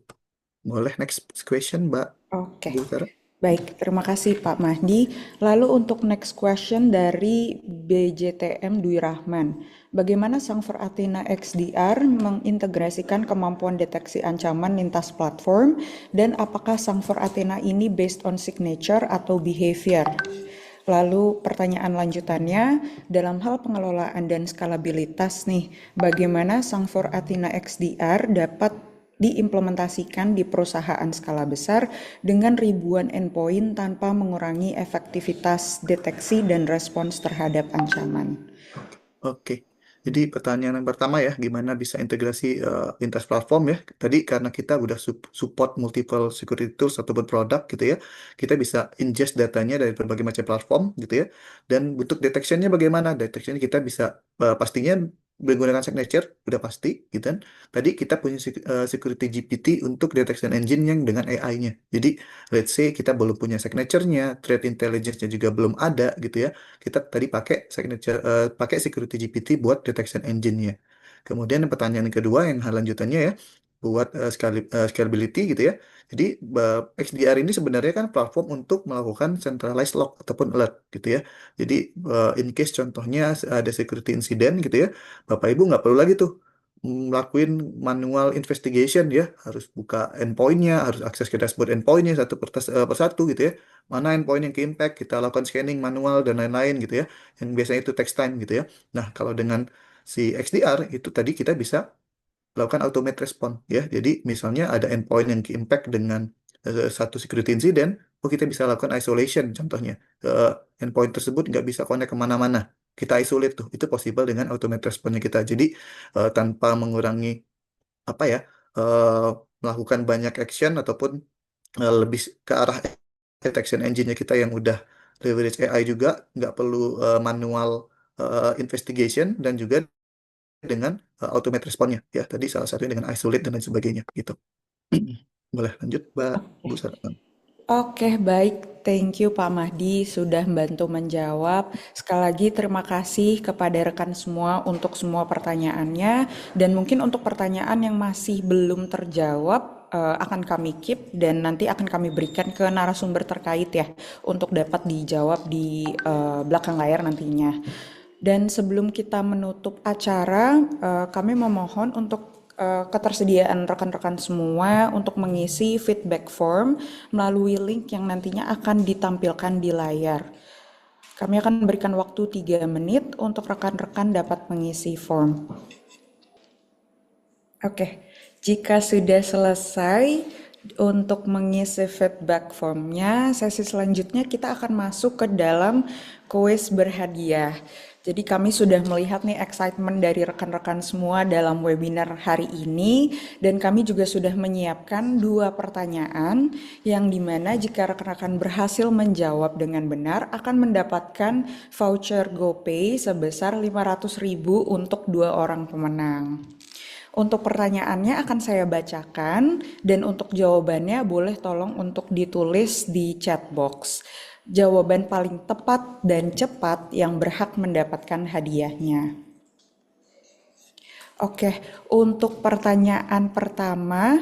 Boleh next question, Mbak Oke. Bu Sarah? Baik, terima kasih Pak Mahdi. Lalu untuk next question dari BJTM Dwi Rahman. Bagaimana Sangfor Athena XDR mengintegrasikan kemampuan deteksi ancaman lintas platform dan apakah Sangfor Athena ini based on signature atau behavior? Lalu pertanyaan lanjutannya, dalam hal pengelolaan dan skalabilitas nih, bagaimana Sangfor Athena XDR dapat diimplementasikan di perusahaan skala besar dengan ribuan endpoint tanpa mengurangi efektivitas deteksi dan respons terhadap ancaman. Oke. Jadi pertanyaan yang pertama ya, gimana bisa integrasi lintas platform ya? Tadi karena kita udah support multiple security tools ataupun produk gitu ya, kita bisa ingest datanya dari berbagai macam platform gitu ya. Dan bentuk detectionnya bagaimana? Detection kita bisa pastinya menggunakan signature, udah pasti gitu kan. Tadi kita punya security GPT untuk detection engine yang dengan AI-nya. Jadi let's say kita belum punya signature-nya, threat intelligence-nya juga belum ada gitu ya. Kita tadi pakai signature, pakai security GPT buat detection engine-nya. Kemudian pertanyaan kedua yang hal lanjutannya ya, buat scalability gitu ya. Jadi XDR ini sebenarnya kan platform untuk melakukan centralized log ataupun alert gitu ya. Jadi in case contohnya ada security incident gitu ya, Bapak Ibu nggak perlu lagi tuh ngelakuin manual investigation ya, harus buka endpointnya, harus akses ke dashboard endpointnya satu per satu gitu ya. Mana endpoint yang ke impact, kita lakukan scanning manual dan lain-lain gitu ya, yang biasanya itu text time gitu ya. Nah, kalau dengan si XDR itu tadi kita bisa melakukan automate response ya. Jadi misalnya ada endpoint yang ke-impact dengan satu security incident, kita bisa lakukan isolation contohnya. Endpoint tersebut nggak bisa connect kemana-mana. Kita isolate tuh, itu possible dengan automate response-nya kita. Jadi tanpa mengurangi apa ya, eh, melakukan banyak action ataupun lebih ke arah detection engine-nya kita yang udah leverage AI juga, nggak perlu manual investigation dan juga dengan automate responnya ya tadi salah satunya dengan isolate dan lain sebagainya gitu. Boleh lanjut Mbak Bu Sarah. Oke, baik. Thank you Pak Mahdi sudah membantu menjawab. Sekali lagi terima kasih kepada rekan semua untuk semua pertanyaannya. Dan mungkin untuk pertanyaan yang masih belum terjawab akan kami keep dan nanti akan kami berikan ke narasumber terkait ya untuk dapat dijawab di belakang layar nantinya. Dan sebelum kita menutup acara, kami memohon untuk ketersediaan rekan-rekan semua untuk mengisi feedback form melalui link yang nantinya akan ditampilkan di layar. Kami akan berikan waktu 3 menit untuk rekan-rekan dapat mengisi form. Oke, jika sudah selesai untuk mengisi feedback formnya, sesi selanjutnya kita akan masuk ke dalam kuis berhadiah. Jadi kami sudah melihat nih excitement dari rekan-rekan semua dalam webinar hari ini dan kami juga sudah menyiapkan 2 pertanyaan yang dimana jika rekan-rekan berhasil menjawab dengan benar akan mendapatkan voucher GoPay sebesar 500.000 untuk 2 orang pemenang. Untuk pertanyaannya akan saya bacakan dan untuk jawabannya boleh tolong untuk ditulis di chat box. Jawaban paling tepat dan cepat yang berhak mendapatkan hadiahnya. Oke, untuk pertanyaan pertama,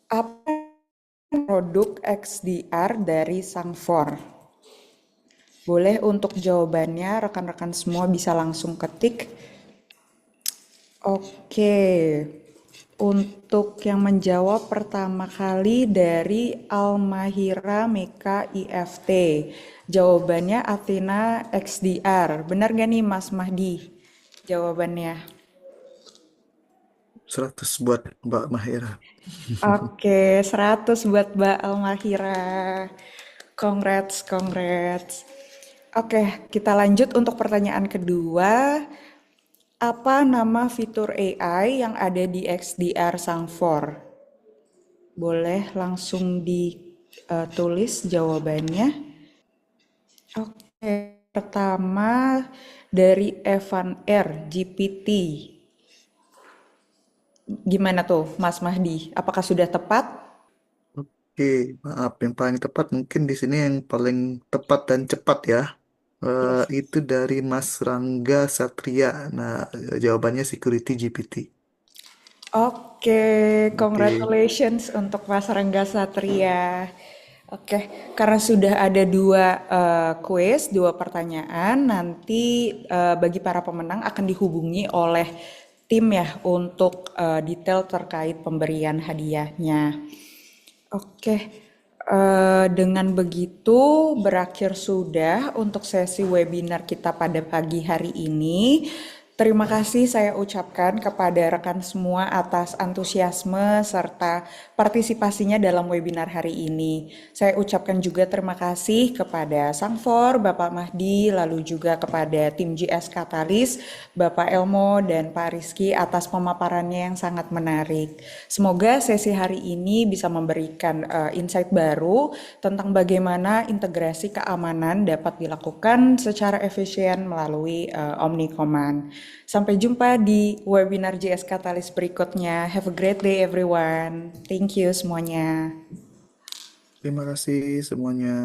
apa produk XDR dari Sangfor? Boleh untuk jawabannya rekan-rekan semua bisa langsung ketik. Oke, untuk yang menjawab pertama kali dari Almahira Meka IFT. Jawabannya Athena XDR. Benar gak nih Mas Mahdi jawabannya? 100 buat Mbak Mahira. Oke, 100 buat Mbak Almahira. Congrats. Oke, kita lanjut untuk pertanyaan kedua. Apa nama fitur AI yang ada di XDR Sangfor? Boleh langsung ditulis jawabannya. Oke, pertama dari Evan R, GPT. Gimana tuh Mas Mahdi? Apakah sudah tepat? Oke, maaf yang paling tepat mungkin di sini yang paling tepat dan cepat ya. Itu dari Mas Rangga Satria. Nah, jawabannya security GPT. Oke, Oke. congratulations untuk Mas Rangga Satria. Oke, karena sudah ada 2 kuis, 2 pertanyaan, nanti bagi para pemenang akan dihubungi oleh tim ya untuk detail terkait pemberian hadiahnya. Oke, dengan begitu berakhir sudah untuk sesi webinar kita pada pagi hari ini. Terima kasih saya ucapkan kepada rekan semua atas antusiasme serta partisipasinya dalam webinar hari ini. Saya ucapkan juga terima kasih kepada Sangfor, Bapak Mahdi, lalu juga kepada tim GS Katalis, Bapak Elmo, dan Pak Rizky atas pemaparannya yang sangat menarik. Semoga sesi hari ini bisa memberikan insight baru tentang bagaimana integrasi keamanan dapat dilakukan secara efisien melalui Omnicommand. Sampai jumpa di webinar JS Katalis berikutnya. Have a great day everyone. Thank you semuanya. Terima kasih semuanya.